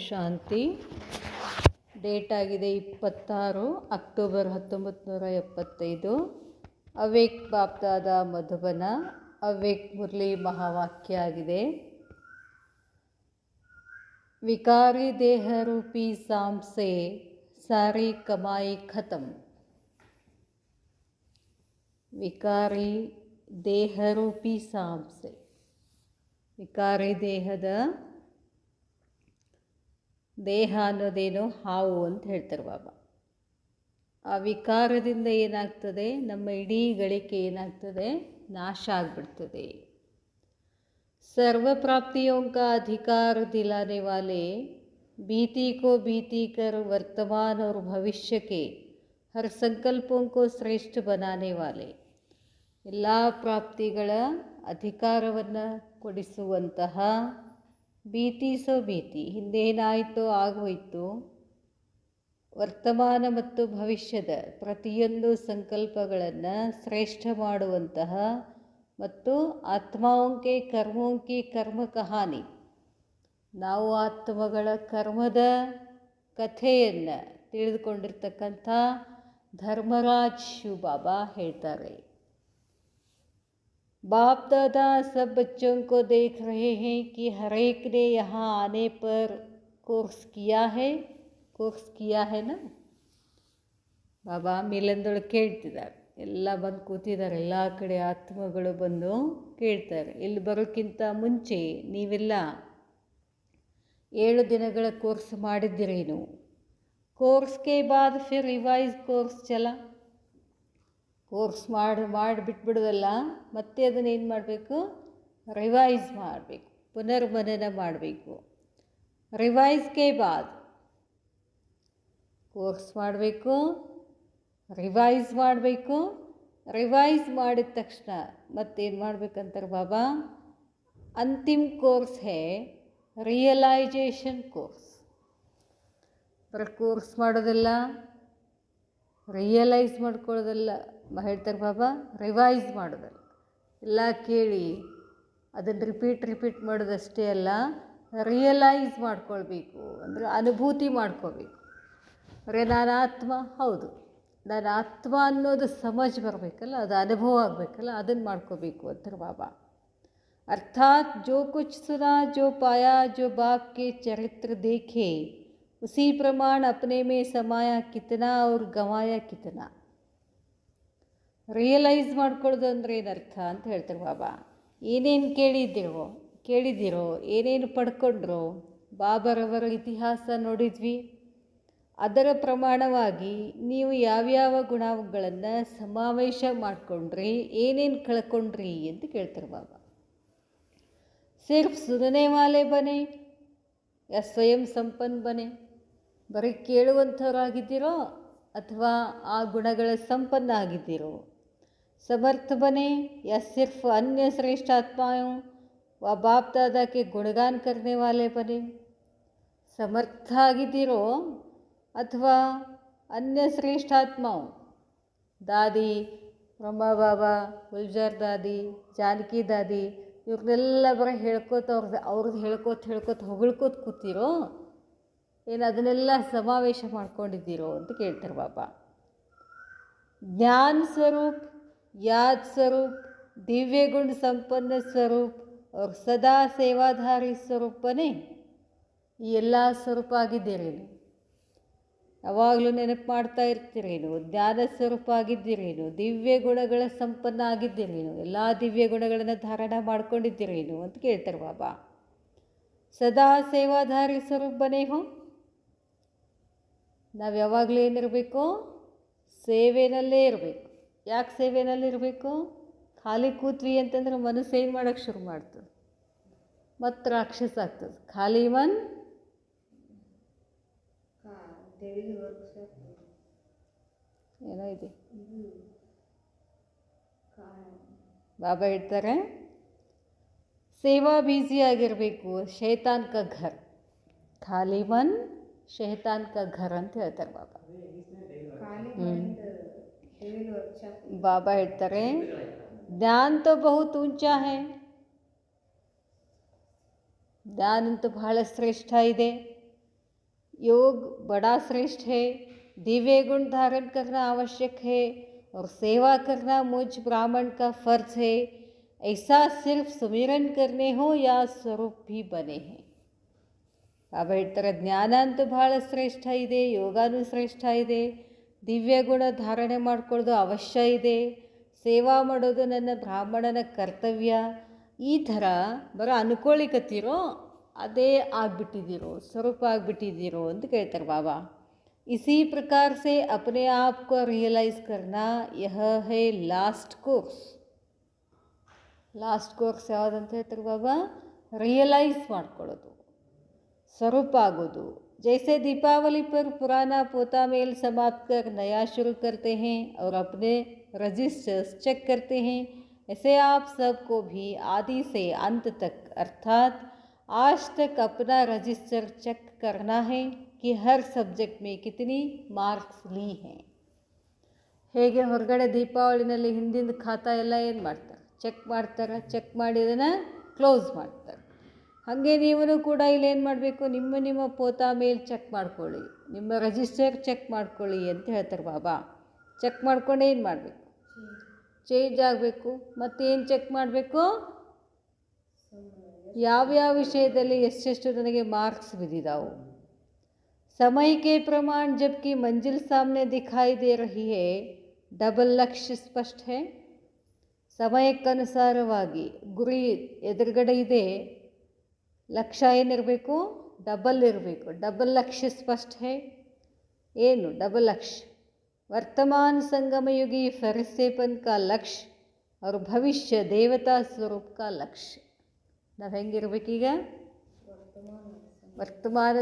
ಶಾಂತಿ. Date ಆಗಿದೆ 26 October 1975. ಅವೇಕ್ ಬಾಪ್ದಾದ ಮಧುಬನ. ಅವೇಕ್ ಮುರಳಿ ಮಹಾವಾಕ್ಯ ಆಗಿದೆ. ವಿಕಾರಿ ದೇಹ ರೂಪಿ ಸಾಮ್ ಸೆ ಸಾರಿ ಕಮಾಯಿ ಖತಮ್. ವಿಕಾರಿ ದೇಹ ರೂಪಿ ಸಾಮ್ ಸೆ, ವಿಕಾರಿ ದೇಹ ಅನ್ನೋದೇನು ಹಾವು ಅಂತ ಹೇಳ್ತಾರೆ ಬಾಬಾ. ಆ ವಿಕಾರದಿಂದ ಏನಾಗ್ತದೆ, ನಮ್ಮ ಇಡೀ ಗಳಿಕೆ ಏನಾಗ್ತದೆ, ನಾಶ ಆಗಿಬಿಡ್ತದೆ. सर्व प्राप्तियों का अधिकार दिलाने वाले, बीती को बीती कर वर्तमान और भविष्य के हर संकल्पों को श्रेष्ठ बनाने वाले, ಎಲ್ಲ ಪ್ರಾಪ್ತಿಗಳ ಅಧಿಕಾರವನ್ನು ಕೊಡಿಸುವಂತಹ, ಭೀತಿ ಹಿಂದೇನಾಯಿತೋ ಆಗೋಯಿತು, ವರ್ತಮಾನ ಮತ್ತು ಭವಿಷ್ಯದ ಪ್ರತಿಯೊಂದು ಸಂಕಲ್ಪಗಳನ್ನು ಶ್ರೇಷ್ಠ ಮಾಡುವಂತಹ ಮತ್ತು ಆತ್ಮಾಂಕೆ ಕರ್ಮೋಂಕಿ ಕರ್ಮ ಕಹಾನಿ, ನಾವು ಆತ್ಮಗಳ ಕರ್ಮದ ಕಥೆಯನ್ನು ತಿಳಿದುಕೊಂಡಿರ್ತಕ್ಕಂಥ ಧರ್ಮರಾಜ್ ಶಿವ ಬಾಬಾ ಹೇಳ್ತಾರೆ. बाप दादा सब बच्चों को देख रहे हैं कि हर एक ने यहाँ आने पर कोर्स किया है ना. ಬಾಬಾ ಮೇಲಂದೊಳಗೆ ಕೇಳ್ತಿದ್ದಾರೆ, ಎಲ್ಲ ಬಂದು ಕೂತಿದ್ದಾರೆ, ಎಲ್ಲ ಕಡೆ ಆತ್ಮಗಳು ಬಂದು ಕೇಳ್ತಾರೆ. ಇಲ್ಲಿ ಬರೋಕ್ಕಿಂತ ಮುಂಚೆ ನೀವೆಲ್ಲ 7 ದಿನಗಳ ಕೋರ್ಸ್ ಮಾಡಿದ್ದೀರೇನು? ಕೋರ್ಸ್ಗೆ ಬಾದ್ ಫಿರ್ ರಿವೈಸ್ ಕೋರ್ಸ್ ಚಲ. ಕೋರ್ಸ್ ಮಾಡಿಬಿಟ್ಬಿಡೋದಲ್ಲ, ಮತ್ತೆ ಅದನ್ನೇನು ಮಾಡಬೇಕು, ರಿವೈಸ್ ಮಾಡಬೇಕು, ಪುನರ್ಮನನ ಮಾಡಬೇಕು. ರಿವೈಸ್ಗೆ ಬಾದ್ ಕೋರ್ಸ್ ಮಾಡಬೇಕು, ರಿವೈಸ್ ಮಾಡಬೇಕು. ರಿವೈಸ್ ಮಾಡಿದ ತಕ್ಷಣ ಮತ್ತೇನು ಮಾಡಬೇಕಂತಾರೆ ಬಾಬಾ, ಅಂತಿಮ ಕೋರ್ಸ್ ಹೇ ರಿಯಲೈಜೇಷನ್ ಕೋರ್ಸ್. ಬರೀ ಕೋರ್ಸ್ ಮಾಡೋದಲ್ಲ, ರಿಯಲೈಸ್ ಮಾಡ್ಕೊಳ್ಳೋದಲ್ಲ ಹೇಳ್ತಾರೆ ಬಾಬಾ, ರಿವೈಸ್ ಮಾಡೋದಲ್ಲ. ಎಲ್ಲ ಕೇಳಿ ಅದನ್ನು ರಿಪೀಟ್ ಮಾಡೋದಷ್ಟೇ ಅಲ್ಲ, ರಿಯಲೈಸ್ ಮಾಡ್ಕೊಳ್ಬೇಕು. ಅಂದರೆ ಅನುಭೂತಿ ಮಾಡ್ಕೋಬೇಕು. ಅಂದರೆ ನಾನು ಆತ್ಮ, ಹೌದು ನಾನು ಆತ್ಮ ಅನ್ನೋದು ಸಮಜ್ ಬರಬೇಕಲ್ಲ, ಅದು ಅನುಭವ ಆಗಬೇಕಲ್ಲ, ಅದನ್ನು ಮಾಡ್ಕೋಬೇಕು ಅಂತಾರೆ ಬಾಬಾ. ಅರ್ಥಾತ್ ಜೋ ಕುಚ್ ಸುನಾ, ಜೋ ಪಾಯಾ, ಜೋ ಬಾಪ್ ಕೆ ಚರಿತ್ರ ದೇಖೆ, ಉಸಿ ಪ್ರಮಾಣ ಅಪನೆ ಮೇ ಸಮಾಯ ಕಿತನಾ ಅವ್ರ ಗವಾಯ ಕಿತನಾ. ರಿಯಲೈಸ್ ಮಾಡ್ಕೊಳ್ಳೋದು ಅಂದರೆ ಏನರ್ಥ ಅಂತ ಹೇಳ್ತಾರೆ ಬಾಬಾ. ಏನೇನು ಕೇಳಿದ್ದೀರೋ, ಏನೇನು ಪಡ್ಕೊಂಡ್ರೋ, ಬಾಬರವರ ಇತಿಹಾಸ ನೋಡಿದ್ವಿ. ಅದರ ಪ್ರಮಾಣವಾಗಿ ನೀವು ಯಾವ್ಯಾವ ಗುಣಗಳನ್ನು ಸಮಾವೇಶ ಮಾಡಿಕೊಂಡ್ರಿ, ಏನೇನು ಕಳ್ಕೊಂಡ್ರಿ ಅಂತ ಕೇಳ್ತಾರೆ ಬಾಬಾ. ಸಿರ್ಫ್ ಸುನನೆ ವಾಲೆ ಬನೆ ಯಾ ಸ್ವಯಂ ಸಂಪನ್ನ ಬನೆ. ಬರೀ ಕೇಳುವಂಥವರಾಗಿದ್ದೀರೋ ಅಥವಾ ಆ ಗುಣಗಳ ಸಂಪನ್ನ ಆಗಿದ್ದೀರೋ. ಸಮರ್ಥ ಬನೆ ಯಾ ಸಿರ್ಫ್ ಅನ್ಯ ಶ್ರೇಷ್ಠ ಆತ್ಮಾಯೋ ವ ಬಾಪ್ ದಾದಾ ಕೆ ಗುಣಗಾನ್ ಕರ್ನೆ ವಾಲೆ ಬನೆ. ಸಮರ್ಥ ಆಗಿದ್ದೀರೋ ಅಥವಾ ಅನ್ಯ ಶ್ರೇಷ್ಠಾತ್ಮವು, ದಾದಿ, ಬ್ರಹ್ಮ ಬಾಬಾ, ಗುಲ್ಜಾರ್ ದಾದಿ, ಜಾನಕಿ ದಾದಿ, ಇವ್ರನ್ನೆಲ್ಲ ಬರೀ ಅವ್ರದ್ದು ಹೇಳ್ಕೋತ ಹೊಗಳ್ಕೋತ ಕೂತಿರೋ, ಏನು ಅದನ್ನೆಲ್ಲ ಸಮಾವೇಶ ಮಾಡ್ಕೊಂಡಿದ್ದೀರೋ ಅಂತ ಕೇಳ್ತಾರೆ ಬಾಬಾ. ಜ್ಞಾನ ಸ್ವರೂಪ್, ಯಾದ್ ಸ್ವರೂಪ್, ದಿವ್ಯ ಗುಣ ಸಂಪನ್ನ ಸ್ವರೂಪ್ ಅವ್ರ ಸದಾ ಸೇವಾಧಾರಿ ಸ್ವರೂಪನೇ. ಈ ಎಲ್ಲ ಸ್ವರೂಪ ಆಗಿದ್ದೀರೇನು? ಯಾವಾಗಲೂ ನೆನಪು ಮಾಡ್ತಾ ಇರ್ತೀರೇನು? ಜ್ಞಾನ ಸ್ವರೂಪ ಆಗಿದ್ದೀರೇನು? ದಿವ್ಯ ಗುಣಗಳ ಸಂಪನ್ನ ಆಗಿದ್ದೀರೇನು? ಎಲ್ಲ ದಿವ್ಯ ಗುಣಗಳನ್ನು ಧಾರಣ ಮಾಡ್ಕೊಂಡಿದ್ದೀರೇನು ಅಂತ ಕೇಳ್ತಾರೆ ಬಾಬಾ. ಸದಾ ಸೇವಾಧಾರಿ ಸ್ವರೂಪ ಬನೇ ಹೋ. ನಾವು ಯಾವಾಗಲೂ ಏನಿರಬೇಕು? ಸೇವೆನಲ್ಲೇ ಇರಬೇಕು. ಯಾಕೆ ಸೇವೆನಲ್ಲಿರಬೇಕು? ಖಾಲಿ ಕೂತ್ವಿ ಅಂತಂದ್ರೆ ಮನಸ್ಸು ಏನು ಮಾಡೋಕ್ಕೆ ಶುರು ಮಾಡ್ತದೆ, ಮತ್ತು ರಾಕ್ಷಸ ಆಗ್ತದೆ. ಖಾಲಿ ಮನ್ ಏನೋ ಇದೆ ಬಾಬಾ ಹೇಳ್ತಾರೆ, ಸೇವಾ ಬ್ಯುಸಿ ಆಗಿರಬೇಕು. ಶೈತಾನ್ ಕ ಘರ್, ಖಾಲಿ ಮನ್ ಶೈತಾನ್ ಕ ಘರ್ ಅಂತ ಹೇಳ್ತಾರೆ ಬಾಬಾ. ಬಾಬಾ ಹೇಳ್ತಾರೆ, ಜ್ಞಾನ ತೋ ಬಹುತ್ ಊಂಚಾ ಹೈ, ಜ್ಞಾನ ಅಂತೂ ಬಹಳ ಶ್ರೇಷ್ಠ ಇದೆ. योग बड़ा श्रेष्ठ है, दिव्य गुण धारण करना आवश्यक है और सेवा करना मुझ ब्राह्मण का फर्ज है। ऐसा सिर्फ सुमिरन करने हो या स्वरूप भी बने हैं. ಹೇಳ್ತಾರೆ ಜ್ಞಾನ ಅಂತೂ ಭಾಳ ಶ್ರೇಷ್ಠ ಇದೆ, ಯೋಗಾನೂ ಶ್ರೇಷ್ಠ ಇದೆ, ದಿವ್ಯ ಗುಣ ಧಾರಣೆ ಮಾಡ್ಕೊಳ್ಳೋದು ಅವಶ್ಯ ಇದೆ, ಸೇವಾ ಮಾಡೋದು ನನ್ನ ಬ್ರಾಹ್ಮಣನ ಕರ್ತವ್ಯ. ಈ ಥರ ಬರೋ ಅನ್ಕೊಳ್ಳಿಕತ್ತೀರೋ ಅದೇ ಆಗ್ಬಿಟ್ಟಿದ್ದೀರೋ, ಸ್ವರೂಪ ಆಗ್ಬಿಟ್ಟಿದ್ದೀರೋ ಅಂತ ಕೇಳ್ತಾರೆ ಬಾಬಾ. इसी प्रकार से अपने आप को रियलाइज़ करना यह है लास्ट कोर्स. ಲಾಸ್ಟ್ ಕೋರ್ಸ್ ಯಾವುದಂತ ಹೇಳ್ತಾರೆ ಬಾಬಾ? ರಿಯಲೈಸ್ ಮಾಡ್ಕೊಳ್ಳೋದು, ಸ್ವರೂಪ ಆಗೋದು. जैसे दीपावली पर पुराना पोता मेल समाप्त कर नया शुरू करते हैं और अपने रजिस्टर्स चेक करते हैं, ऐसे आप सबको भी आदि से अंत तक अर्थात आज तक अपना रजिस्टर चेक करना है कि हर सब्जेक्ट में कितनी मार्क्स ली हैं. ಹೇಗೆ ಹೊರಗಡೆ ದೀಪಾವಳಿನಲ್ಲಿ ಹಿಂದಿನ ಖಾತಾ ಎಲ್ಲ ಏನು ಮಾಡ್ತಾರೆ? ಚೆಕ್ ಮಾಡ್ತಾರೆ. ಚೆಕ್ ಮಾಡಿ ಅದನ್ನು ಕ್ಲೋಸ್ ಮಾಡ್ತಾರೆ. ಹಾಗೆ ನೀವು ಕೂಡ ಇಲ್ಲಿ ಏನು ಮಾಡಬೇಕು? ನಿಮ್ಮ ಪೋತಾ ಮೇಲೆ ಚೆಕ್ ಮಾಡ್ಕೊಳ್ಳಿ, ನಿಮ್ಮ ರಿಜಿಸ್ಟರ್ ಚೆಕ್ ಮಾಡ್ಕೊಳ್ಳಿ ಅಂತ ಹೇಳ್ತಾರೆ ಬಾಬಾ. ಚೆಕ್ ಮಾಡ್ಕೊಂಡು ಏನು ಮಾಡಬೇಕು? ಚೇಂಜ್ ಆಗಬೇಕು. ಮತ್ತೇನು ಚೆಕ್ ಮಾಡಬೇಕು? ಯಾವ್ಯಾವ ವಿಷಯದಲ್ಲಿ ಎಷ್ಟೆಷ್ಟು ನನಗೆ ಮಾರ್ಕ್ಸ್ ಬಿದ್ದಿದ್ದಾವೆ. समय के प्रमाण जबकि मंजिल सामने दिखाई दे रही है, डबल लक्ष्य स्पष्ट है. ಸಮಯಕ್ಕನುಸಾರವಾಗಿ ಗುರಿ ಎದುರುಗಡೆ ಇದೆ, ಲಕ್ಷ್ಯ ಏನಿರಬೇಕು? ಡಬಲ್ ಇರಬೇಕು. ಡಬಲ್ ಲಕ್ಷ್ಯ ಸ್ಪಷ್ಟ है. ಏನು ಡಬಲ್ ಲಕ್ಷ್ಯ? वर्तमान संगमयुगी फरिस्तेपन का लक्ष्य और भविष्य देवता स्वरूप का लक्ष्य. ನಾವು ಹೆಂಗಿರ್ಬೇಕೀಗ? ವರ್ತಮಾನ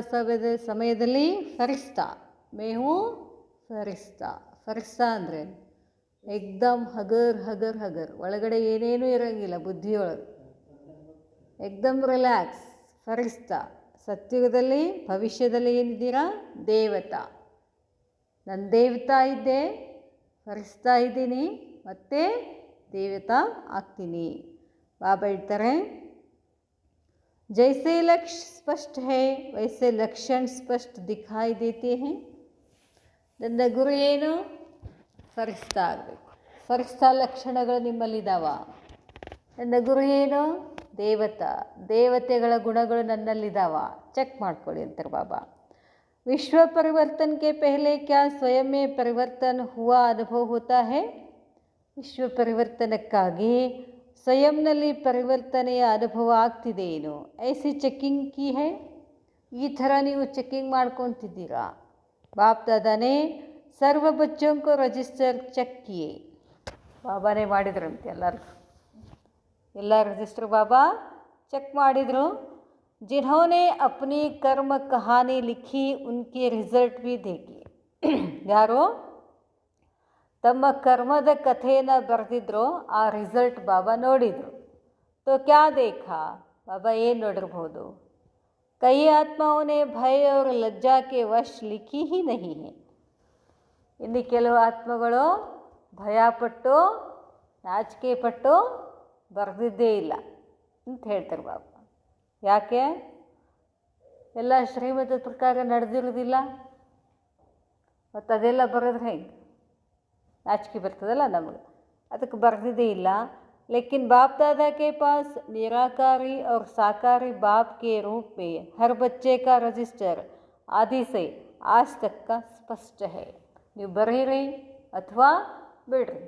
ಸಮಯದಲ್ಲಿ ಫರಿಸ್ತಾ, ಮೇಹು ಫರಿಸ್ತಾ. ಫರಿಸ್ತಾ ಅಂದರೆ ಏಕ್ದಮ್ ಹಗರ್ ಹಗರ್ ಹಗರ್, ಒಳಗಡೆ ಏನೇನೂ ಇರೋಂಗಿಲ್ಲ ಬುದ್ಧಿಯೊಳಗೆ, ಏಕ್ದಮ್ ರಿಲ್ಯಾಕ್ಸ್. ಫರಿಸ್ತಾ ಸತ್ಯುಗದಲ್ಲಿ, ಭವಿಷ್ಯದಲ್ಲಿ ಏನಿದ್ದೀರಾ? ದೇವತಾ. ನಾನು ದೇವತಾ ಇದ್ದೆ, ಫರಿಸ್ತಾ ಇದ್ದೀನಿ, ಮತ್ತೆ ದೇವತಾ ಆಗ್ತೀನಿ. ಬಾಬಾ ಹೇಳ್ತಾರೆ जैसे लक्ष्य स्पष्ट है वैसे लक्षण स्पष्ट दिखाई देते हैं. ನನ್ನ ಗುರು ಏನು? ಫರಿಸ್ತಾ ಆಗಬೇಕು. ಫರಿಸ್ತಾ ಲಕ್ಷಣಗಳು ನಿಮ್ಮಲ್ಲಿದ್ದಾವ. ನನ್ನ ಗುರು ಏನು? ದೇವತಾ. ದೇವತೆಗಳ ಗುಣಗಳು ನನ್ನಲ್ಲಿದ್ದಾವ. ಚೆಕ್ ಮಾಡ್ಕೊಳ್ಳಿ ಅಂತಾರೆ ಬಾಬಾ. ವಿಶ್ವ ಪರಿವರ್ತನ के पहले क्या स्वयं में परिवर्तन हुआ अनुभव होता है? ವಿಶ್ವ ಪರಿವರ್ತನಕ್ಕಾಗಿ ಸ್ವಯಂನಲ್ಲಿ ಪರಿವರ್ತನೆಯ ಅನುಭವ ಆಗ್ತಿದೆಯೇನು? ಐಸಿ ಚೆಕ್ಕಿಂಗ್ ಕಿ ಹೈ. ಈ ಥರ ನೀವು ಚೆಕ್ಕಿಂಗ್ ಮಾಡ್ಕೊತಿದ್ದೀರಾ? ಬಾಪ್ ದಾದಾನೇ ಸರ್ವ ಬಚ್ಚೋಂ ಕೋ ರಿಜಿಸ್ಟರ್ ಚೆಕ್ ಕಿಯೇ. ಬಾಬಾನೇ ಮಾಡಿದ್ರಂತೆ ಎಲ್ಲ ರಿಜಿಸ್ಟರ್ ಬಾಬಾ ಚೆಕ್ ಮಾಡಿದರು. जिन्होंने अपनी कर्म कहानी लिखी उनके रिजल्ट भी देखी. ಯಾರು ತಮ್ಮ ಕರ್ಮದ ಕಥೆಯನ್ನು ಬರೆದಿದ್ರು, ಆ ರಿಸಲ್ಟ್ ಬಾಬಾ ನೋಡಿದರು. तो क्या देखा? ಬಾಬಾ ಏನು ನೋಡಿರ್ಬೋದು? कई आत्माओं ने भय और लज्जा के वश लिखी ही नहीं है. ಇನ್ನು ಕೆಲವು ಆತ್ಮಗಳು ಭಯಪಟ್ಟು ನಾಚಿಕೆ ಪಟ್ಟು ಬರೆದಿದ್ದೇ ಇಲ್ಲ ಅಂತ ಹೇಳ್ತಾರೆ ಬಾಬಾ. ಯಾಕೆ? ಎಲ್ಲ ಶ್ರೀಮತದ ಪ್ರಕಾರ ನಡೆದಿರೋದಿಲ್ಲ, ಮತ್ತು ಅದೆಲ್ಲ ಬರೋದ್ರೆ ಹೆಂಗೆ? ನಾಚಿಕೆ ಬರ್ತದಲ್ಲ ನಮಗೆ, ಅದಕ್ಕೆ ಬರೆದಿದ್ದೇ ಇಲ್ಲ. लेकिन बाप दादा के पास निराकारी और साकारी बाप के रूप में हर बच्चे का रजिस्टर आदि से आज तक का स्पष्ट है. ನೀವು ಬರೀರಿ ಅಥವಾ ಬಿಡ್ರಿ.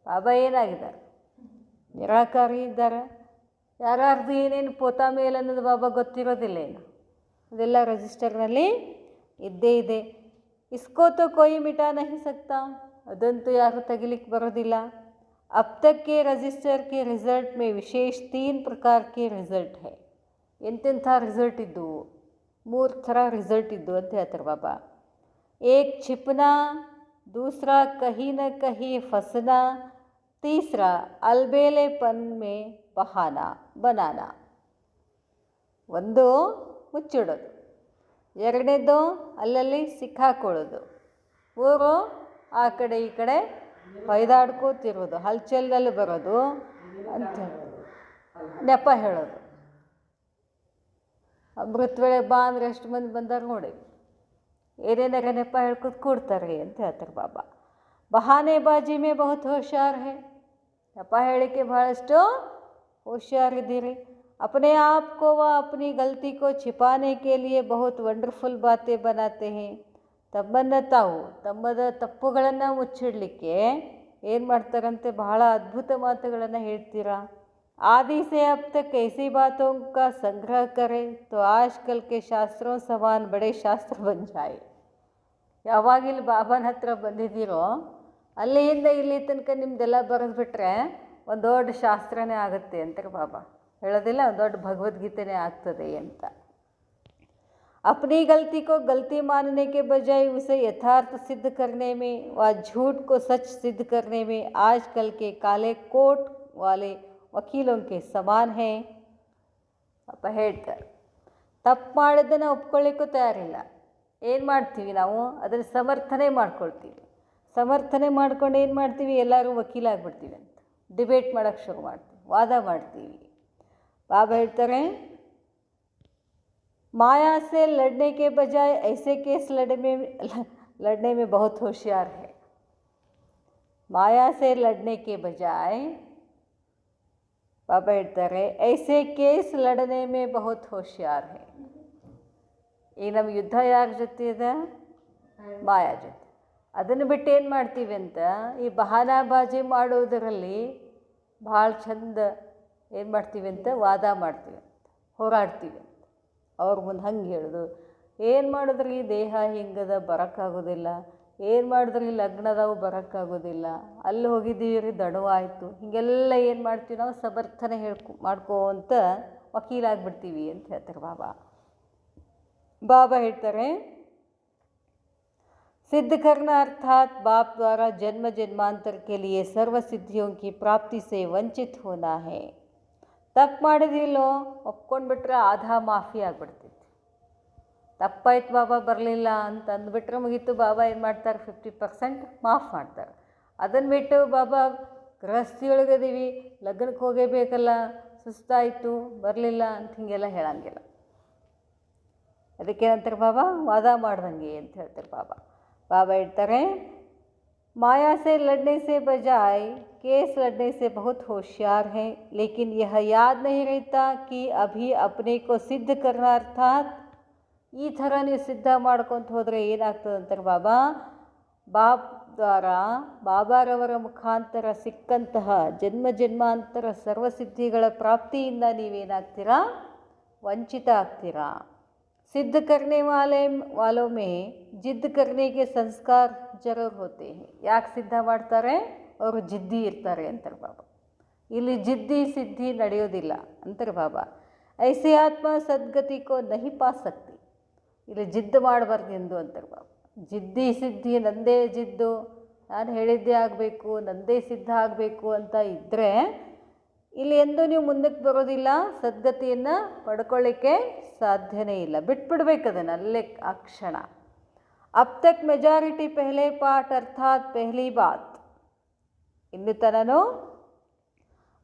ಬಾಬಾ ಏನಾಗಿದ್ದಾರೆ? ನಿರಾಕಾರಿ ಇದ್ದಾರೆ. ಯಾರ್ಯಾರ್ದು ಏನೇನು ಪೋತಾ ಮೇಲೆ ಅನ್ನೋದು ಬಾಬಾ ಗೊತ್ತಿರೋದಿಲ್ಲ ಏನು, ಅದೆಲ್ಲ ರಿಜಿಸ್ಟರ್ನಲ್ಲಿ ಇದ್ದೇ ಇದೆ. ಇಸ್ಕೋ ತೋ ಕೋಯಿ ಮಿಟಾ ನಹಿ ಸಕ್ತಾ. ಅದಂತೂ ಯಾರು ತೆಗಿಲಿಕ್ಕೆ ಬರೋದಿಲ್ಲ. अब तक के रजिस्टर के रिज़ल्ट में विशेष 3 प्रकार के रिज़ल्ट है. ಎಂತೆಂಥ ರಿಸಲ್ಟ್ ಇದ್ದವು? 3 ಥರ ರಿಸಲ್ಟ್ ಇದ್ದವು ಅಂತ ಹೇಳ್ತಾರೆ ಬಾಬಾ. एक छिपना, दूसरा कहीं न कहीं फंसना, तीसरा अलबेलेपन में बहाना बनाना. ಒಂದು ಮುಚ್ಚಿಡೋದು, ಎರಡನೇದು ಅಲ್ಲಲ್ಲಿ ಸಿಕ್ಕಾಕೊಳ್ಳೋದು, ಮೂರು ಆ ಕಡೆ ಈ ಕಡೆ ಹೊಯ್ದಾಡ್ಕೋತಿರೋದು, ಹಲ್ಚಲ್ನಲ್ಲಿ ಬರೋದು ಅಂತ ನೆಪ ಹೇಳೋದು. ಅಮೃತ ವೇಳೆ ಬಾ ಅಂದರೆ ಎಷ್ಟು ಮಂದಿ ಬಂದಾರ ನೋಡಿ. ಏನೇನಾರ ನೆಪ ಹೇಳ್ಕೊತ ಕೂಡ್ತಾರೆ ಅಂತ ಹೇಳ್ತಾರೆ ಬಾಬಾ. ಬಹಾನೆಬಾಜಿ ಮೇ ಬಹುತ್ ಹೋಶಿಯಾರ್ ಹೈ, ನೆಪ ಹೇಳಿಕೆ ಭಾಳಷ್ಟು होशियारिದ್ದೀರಿ. अपने आप को व अपनी गलती को छिपाने के लिए बहुत ವಂಡರ್ಫುಲ್ ಬಾತೆ बनाते हैं. ತಮ್ಮನ್ನು ತಾವು ತಮ್ಮದ ತಪ್ಪುಗಳನ್ನು ಮುಚ್ಚಿಡಲಿಕ್ಕೆ ಏನು ಮಾಡ್ತಾರಂತೆ, ಬಹಳ ಅದ್ಭುತ ಮಾತುಗಳನ್ನು ಹೇಳ್ತೀರಾ. आदि से अब तक ऐसी बातों का संग्रह करें तो आजकल के शास्त्रों समान बड़े शास्त्र बन जाए. ಯಾವಾಗ ಇಲ್ಲಿ ಬಾಬಾನ ಹತ್ರ ಬಂದಿದ್ದೀರೋ ಅಲ್ಲಿಂದ ಇಲ್ಲಿ ತನಕ ನಿಮ್ದೆಲ್ಲ ಬರೆದ್ಬಿಟ್ರೆ ಒಂದು ದೊಡ್ಡ ಶಾಸ್ತ್ರನೇ ಆಗುತ್ತೆ ಅಂತಾರೆ ಬಾಬಾ. ಹೇಳೋದಿಲ್ಲ, ಒಂದು ದೊಡ್ಡ ಭಗವದ್ಗೀತೆನೇ ಆಗ್ತದೆ ಅಂತ. अपनी गलती को गलती मानने के बजाय उसे यथार्थ सिद्ध करने में व झूठ को सच सिद्ध करने में आजकल के काले कोट वाले वकीलों के समान हैं. ಅಪ್ಪ ಹೇಳ್ತಾರೆ, ತಪ್ಪು ಮಾಡಿದ್ದನ್ನು ಒಪ್ಕೊಳ್ಳಿಕ್ಕೂ ತಯಾರಿಲ್ಲ. ಏನು ಮಾಡ್ತೀವಿ ನಾವು, ಅದನ್ನು ಸಮರ್ಥನೆ ಮಾಡ್ಕೊಳ್ತೀವಿ. ಸಮರ್ಥನೆ ಮಾಡ್ಕೊಂಡು ಏನು ಮಾಡ್ತೀವಿ, ಎಲ್ಲರೂ ವಕೀಲಾಗ್ಬಿಡ್ತೀವಿ ಅಂತ ಡಿಬೇಟ್ ಮಾಡೋಕ್ಕೆ ಶುರು ಮಾಡ್ತೀವಿ, ವಾದ ಮಾಡ್ತೀವಿ. ಬಾಬಾ ಹೇಳ್ತಾರೆ, माया से लड़ने के बजाय ऐसे केस लड़ने में बहुत होशियार है. माया से लड़ने के बजाय बाबा ಹೇಳ್ತಾರೆ, ऐसे केस लड़ने में बहुत होशियार है. ಈಗ ನಮ್ಮ ಯುದ್ಧ ಯಾರ ಜೊತೆ ಇದೆ, ಮಾಯಾ ಜೊತೆ. ಅದನ್ನು ಬಿಟ್ಟು ಏನು ಮಾಡ್ತೀವಿ ಅಂತ, ಈ ಬಹಾನಾಬಾಜಿ ಮಾಡೋದರಲ್ಲಿ ಭಾಳ ಚಂದ ಏನು ಮಾಡ್ತೀವಿ ಅಂತ, ವಾದ ಮಾಡ್ತೀವಿ ಅಂತ, ಹೋರಾಡ್ತೀವಿ ಅಂತ. ಅವ್ರ ಮುಂದೆ ಹಂಗೆ ಹೇಳೋದು, ಏನು ಮಾಡಿದ್ರಿ ದೇಹ ಹಿಂಗದ ಬರೋಕ್ಕಾಗೋದಿಲ್ಲ, ಏನು ಮಾಡಿದ್ರಿ ಲಗ್ನದಾವು ಬರೋಕ್ಕಾಗೋದಿಲ್ಲ, ಅಲ್ಲಿ ಹೋಗಿದ್ದೀವಿ ರೀ ದಣವಾಯಿತು, ಹೀಗೆಲ್ಲ ಏನು ಮಾಡ್ತೀವಿ ನಾವು, ಸಮರ್ಥನೆ ಮಾಡ್ಕೋ ಅಂತ ವಕೀಲಾಗ್ಬಿಡ್ತೀವಿ ಅಂತ ಹೇಳ್ತಾರೆ ಬಾಬಾ. ಬಾಬಾ ಹೇಳ್ತಾರೆ, सिद्ध करना अर्थात बाप द्वारा जन्म जन्मांतर के लिए सर्व सिद्धियों की प्राप्ति से वंचित होना है. ತಪ್ಪು ಮಾಡಿದಿಲ್ಲೋ ಒಪ್ಕೊಂಡ್ಬಿಟ್ರೆ ಆಧಾ ಮಾಫಿ ಆಗಿಬಿಡ್ತೈತಿ. ತಪ್ಪಾಯ್ತು ಬಾಬಾ ಬರಲಿಲ್ಲ ಅಂತ ಅಂದ್ಬಿಟ್ರೆ ಮುಗೀತು. ಬಾಬಾ ಏನು ಮಾಡ್ತಾರೆ, 50% ಮಾಫ್ ಮಾಡ್ತಾರೆ. ಅದನ್ನು ಬಿಟ್ಟು ಬಾಬಾ ಗೃಹಸ್ಥಿಯೊಳಗದೀವಿ, ಲಗ್ನಕ್ಕೆ ಹೋಗೇಬೇಕಲ್ಲ, ಸುಸ್ತಾಯಿತು ಬರಲಿಲ್ಲ ಅಂತ ಹೀಗೆಲ್ಲ ಹೇಳಂಗಿಲ್ಲ. ಅದಕ್ಕೇನಂತಾರೆ ಬಾಬಾ, ವಾದ ಮಾಡ್ದಂಗೆ ಅಂತ ಹೇಳ್ತಾರೆ ಬಾಬಾ. ಬಾಬಾ ಹೇಳ್ತಾರೆ, माया से लड़ने से बजाय केस लड़ने से बहुत होशियार हैं, लेकिन यह याद नहीं रहता कि अभी अपने को सिद्ध करना अर्थात ಈ ಥರ ನೀವು ಸಿದ್ಧ ಮಾಡ್ಕೊತ ಹೋದರೆ ಏನಾಗ್ತದೆ ಅಂತಾರೆ ಬಾಬಾ. ಬಾಬಾರವರ ಮುಖಾಂತರ ಸಿಕ್ಕಂತಹ ಜನ್ಮ ಜನ್ಮಾಂತರ ಸರ್ವಸಿದ್ಧಿಗಳ ಪ್ರಾಪ್ತಿಯಿಂದ ನೀವೇನಾಗ್ತೀರಾ, ವಂಚಿತ ಆಗ್ತೀರಾ. सिद्ध करने वालों में जिद करने के संस्कार जरूर होते हैं. ಯಾಕೆ ಸಿದ್ಧ ಮಾಡ್ತಾರೆ, ಅವರು ಜಿದ್ದಿ ಇರ್ತಾರೆ ಅಂತಾರೆ ಬಾಬಾ. ಇಲ್ಲಿ ಜಿದ್ದಿ ಸಿದ್ಧಿ ನಡೆಯೋದಿಲ್ಲ ಅಂತಾರೆ ಬಾಬಾ. ಐಸಿ ಆತ್ಮ ಸದ್ಗತಿ ಕೋ ನಹಿ ಪಾ ಸಕ್ತಿ. ಇಲ್ಲಿ ಜಿದ್ದು ಮಾಡಬಾರ್ದು ಎಂದು ಅಂತಾರೆ ಬಾಬಾ. ಜಿದ್ದಿ ಸಿದ್ಧಿ, ನಂದೇ ಜಿದ್ದು, ನಾನು ಹೇಳಿದ್ದೇ ಆಗಬೇಕು, ನಂದೇ ಸಿದ್ಧ ಆಗಬೇಕು ಅಂತ ಇದ್ದರೆ ಇಲ್ಲಿ ಎಂದೂ ನೀವು ಮುಂದಕ್ಕೆ ಬರೋದಿಲ್ಲ, ಸದ್ಗತಿಯನ್ನು ಪಡ್ಕೊಳ್ಳಿಕ್ಕೆ ಸಾಧ್ಯನೇ ಇಲ್ಲ. ಬಿಟ್ಬಿಡ್ಬೇಕು ಅದನ್ನು ಅಲ್ಲೇ ಆ ಕ್ಷಣ. ಅಬ್ ತಕ್ ಮೆಜಾರಿಟಿ ಪೆಹ್ಲೆ ಪಾಠ ಅರ್ಥಾತ್ ಪೆಹ್ಲಿ ಬಾತ್. ಇನ್ನು ತನನು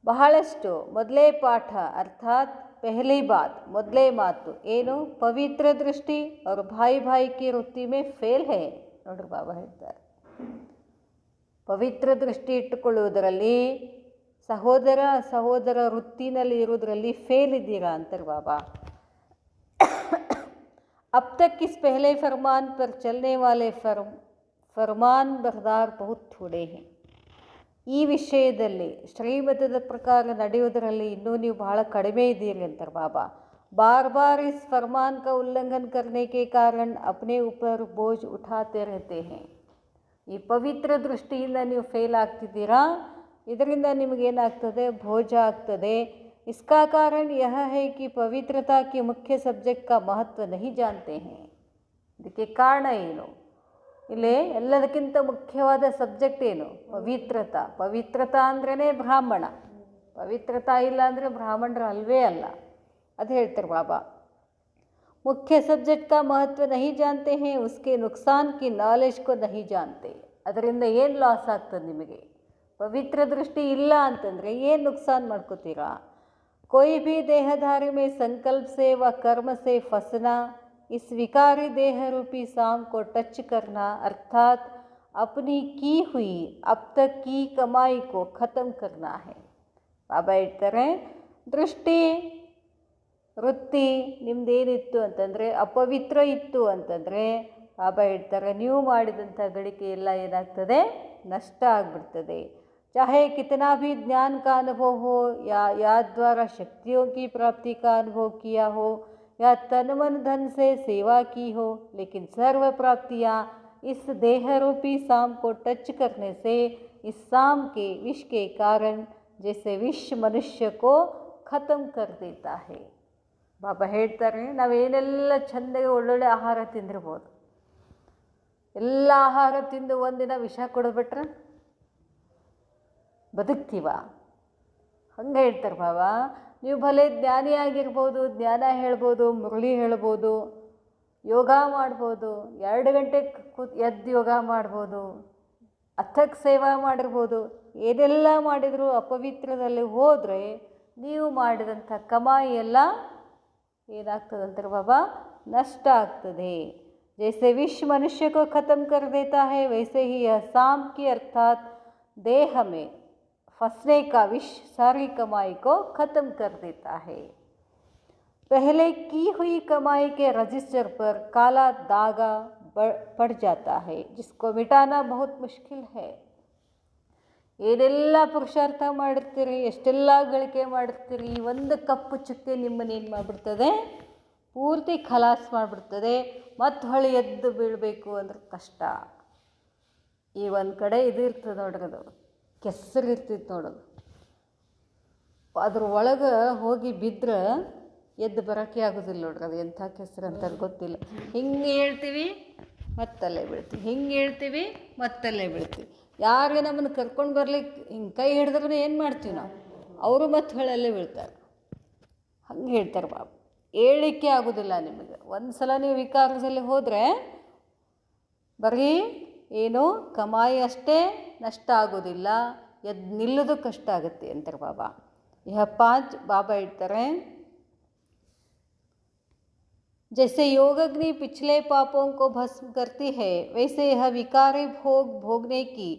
ಬಹಳಷ್ಟು ಮೊದಲೇ ಪಾಠ ಅರ್ಥಾತ್ ಪೆಹ್ಲಿ ಬಾತ್, ಮೊದಲೇ ಮಾತು ಏನು, ಪವಿತ್ರ ದೃಷ್ಟಿ ಅವರು ಭಾಯಿ ಕಿ ವೃತ್ತಿ ಮೇ ಫೇಲ್ ಹೇ. ನೋಡ್ರಿ ಬಾಬಾ ಹೇಳ್ತಾರೆ, ಪವಿತ್ರ ದೃಷ್ಟಿ ಇಟ್ಟುಕೊಳ್ಳುವುದರಲ್ಲಿ, ಸಹೋದರ ವೃತ್ತಿನಲ್ಲಿ ಇರೋದರಲ್ಲಿ ಫೇಲ್ ಇದ್ದೀರಾ ಅಂತಾರೆ ಬಾಬಾ. अब तक इस पहले फरमान पर चलने वाले फरमान बरदार बहुत थोड़े हैं. ಈ ವಿಷಯದಲ್ಲಿ ಶ್ರೀಮತದ ಪ್ರಕಾರ ನಡೆಯುವುದರಲ್ಲಿ ಇನ್ನೂ ನೀವು ಬಹಳ ಕಡಿಮೆ ಇದ್ದೀರಿ ಅಂತಾರೆ ಬಾಬಾ. ಬಾರ್ इस फरमान का उल्लंघन करने के कारण अपने ऊपर बोझ उठाते रहते हैं. ಈ ಪವಿತ್ರ ದೃಷ್ಟಿಯಿಂದ ನೀವು ಫೇಲ್ ಆಗ್ತಿದ್ದೀರಾ, ಇದರಿಂದ ನಿಮಗೇನಾಗ್ತದೆ, ಭೋಜ ಆಗ್ತದೆ. इसका कारण यह है कि पवित्रता के मुख्य सब्जेक्ट का महत्व नहीं जानते हैं. ಇದಕ್ಕೆ ಕಾರಣ ಏನು, ಇಲ್ಲಿ ಎಲ್ಲದಕ್ಕಿಂತ ಮುಖ್ಯವಾದ ಸಬ್ಜೆಕ್ಟ್ ಏನು, ಪವಿತ್ರತಾ. ಪವಿತ್ರತಾ ಅಂದ್ರೇ ಬ್ರಾಹ್ಮಣ, ಪವಿತ್ರತಾ ಇಲ್ಲ ಅಂದರೆ ಬ್ರಾಹ್ಮಣರು ಅಲ್ವೇ ಅಲ್ಲ. ಅದು ಹೇಳ್ತಾರೆ ಬಾಬಾ. ಮುಖ್ಯ ಸಬ್ಜೆಕ್ಟ್ का महत्व नहीं जानते हैं, उसके नुकसान की नॉलेज को नहीं जानते. ಅದರಿಂದ ಏನು ಲಾಸ್ ಆಗ್ತದೆ ನಿಮಗೆ, ಪವಿತ್ರ ದೃಷ್ಟಿ ಇಲ್ಲ ಅಂತಂದರೆ ಏನು ನುಕ್ಸಾನ್ ಮಾಡ್ಕೋತೀರಾ. कोई भी देहधारी में संकल्प से व कर्म से फंसना इस विकारी देह रूपी साम को टच करना अर्थात अपनी की हुई अब तक की कमाई को ख़त्म करना है. ಬಾಬಾ ಹೇಳ್ತಾರೆ, ದೃಷ್ಟಿ ವೃತ್ತಿ ನಿಮ್ಮದೇನಿತ್ತು ಅಂತಂದರೆ ಅಪವಿತ್ರ ಇತ್ತು ಅಂತಂದರೆ ಬಾಬಾ ಹೇಳ್ತಾರೆ ನೀವು ಮಾಡಿದಂಥ ಗಳಿಕೆ ಎಲ್ಲ ಏನಾಗ್ತದೆ, ನಷ್ಟ ಆಗಿಬಿಡ್ತದೆ. चाहे कितना भी ज्ञान का अनुभव हो या याद द्वारा शक्तियों की प्राप्ति का अनुभव किया हो या तन मन धन से सेवा की हो, लेकिन सर्व प्राप्तियाँ इस देह रूपी साम को टच करने से इस साम के विष के कारण जैसे विष मनुष्य को ख़त्म कर देता है. ಬಾಬಾ ಹೇಳ್ತಾರೆ, ನಾವೇನೆಲ್ಲ ಚೆಂದಾಗಿ ಒಳ್ಳೊಳ್ಳೆ ಆಹಾರ ತಿಂದಿರ್ಬೋದು, ಎಲ್ಲ ಆಹಾರ ತಿಂದು ಒಂದಿನ ವಿಷ ಕೊಡ್ಬಿಟ್ರೆ ಬದುಕ್ತೀವ? ಹಂಗೆ ಹೇಳ್ತಾರೆ ಬಾಬಾ. ನೀವು ಭಲೆ ಜ್ಞಾನಿ ಆಗಿರ್ಬೋದು, ಜ್ಞಾನ ಹೇಳ್ಬೋದು, ಮುರಳಿ ಹೇಳ್ಬೋದು, ಯೋಗ ಮಾಡ್ಬೋದು, 2 ಗಂಟೆ ಎದ್ದು ಯೋಗ ಮಾಡ್ಬೋದು, ಅಥಕ್ ಸೇವಾ ಮಾಡಿರ್ಬೋದು, ಏನೆಲ್ಲ ಮಾಡಿದರೂ ಅಪವಿತ್ರದಲ್ಲಿ ಹೋದರೆ ನೀವು ಮಾಡಿದಂಥ ಕಮಾಯಿ ಎಲ್ಲ ಏನಾಗ್ತದಂತಾರೆ ಬಾಬಾ, ನಷ್ಟ ಆಗ್ತದೆ. जैसे विष मनुष्य को ख़त्म कर देता है, वैसे ही यह साम की अर्थात देह में फंसने का विष सारी कमाई को ख़त्म कर देता है. पहले की हुई कमाई के रजिस्टर पर काला दागा पड़ जाता है, जिसको मिटाना बहुत मुश्किल है. ಏನೆಲ್ಲ ಪುರುಷಾರ್ಥ ಮಾಡಿರ್ತೀರಿ, ಎಷ್ಟೆಲ್ಲ ಗಳಿಕೆ ಮಾಡಿರ್ತೀರಿ, ಒಂದು ಕಪ್ಪು ಚುಕ್ಕೆ ನಿಮ್ಮನ್ನೇನು ಮಾಡಿಬಿಡ್ತದೆ, ಪೂರ್ತಿ ಖಲಾಸ್ ಮಾಡಿಬಿಡ್ತದೆ. ಮತ್ತು ಹೊಳಿ ಎದ್ದು ಬೀಳಬೇಕು ಅಂದ್ರೆ ಕಷ್ಟ. ಈ ಒಂದು ಕಡೆ ಇದು ಇರ್ತದೆ ನೋಡ್ರಿ, ಅದು ಕೆಸರು ಇರ್ತಿತ್ತು ನೋಡೋದು, ಅದ್ರ ಒಳಗೆ ಹೋಗಿ ಬಿದ್ದರೆ ಎದ್ದು ಬರೋಕ್ಕೆ ಆಗೋದಿಲ್ಲ ನೋಡ್ರಿ. ಅದು ಎಂಥ ಕೆಸರು ಅಂತ ಗೊತ್ತಿಲ್ಲ. ಹಿಂಗೆ ಹೇಳ್ತೀವಿ ಮತ್ತಲ್ಲೇ ಬೀಳ್ತೀವಿ, ಹಿಂಗೆ ಹೇಳ್ತೀವಿ ಮತ್ತಲ್ಲೇ ಬೀಳ್ತೀವಿ. ಯಾರು ನಮ್ಮನ್ನು ಕರ್ಕೊಂಡು ಬರ್ಲಿಕ್ಕೆ ಹಿಂಗೆ ಕೈ ಹಿಡಿದ್ರೆ ಏನು ಮಾಡ್ತೀವಿ ನಾವು, ಅವರು ಮತ್ತೆ ಹೊಳಲ್ಲೇ ಬೀಳ್ತಾರೆ. ಹಂಗೆ ಹೇಳ್ತಾರೆ ಬಾಬಾ. ಏಳಿಕೆ ಆಗೋದಿಲ್ಲ ನಿಮಗೆ. ಒಂದು ಸಲ ನೀವು ವಿಕಾರದಲ್ಲಿ ಹೋದರೆ ಬರೀ ಏನು ಕಮಾಯಿ ಅಷ್ಟೇ ನಷ್ಟ ಆಗೋದಿಲ್ಲ, ಎದ್ದು ನಿಲ್ಲೋದು ಕಷ್ಟ ಆಗುತ್ತೆ ಅಂತಾರೆ ಬಾಬಾ. यह 5 ಬಾಬಾ ಹೇಳ್ತಾರೆ, जैसे योग अग्नि पिछले पापों को भस्म करती है, वैसे यह विकारी भोग भोगने की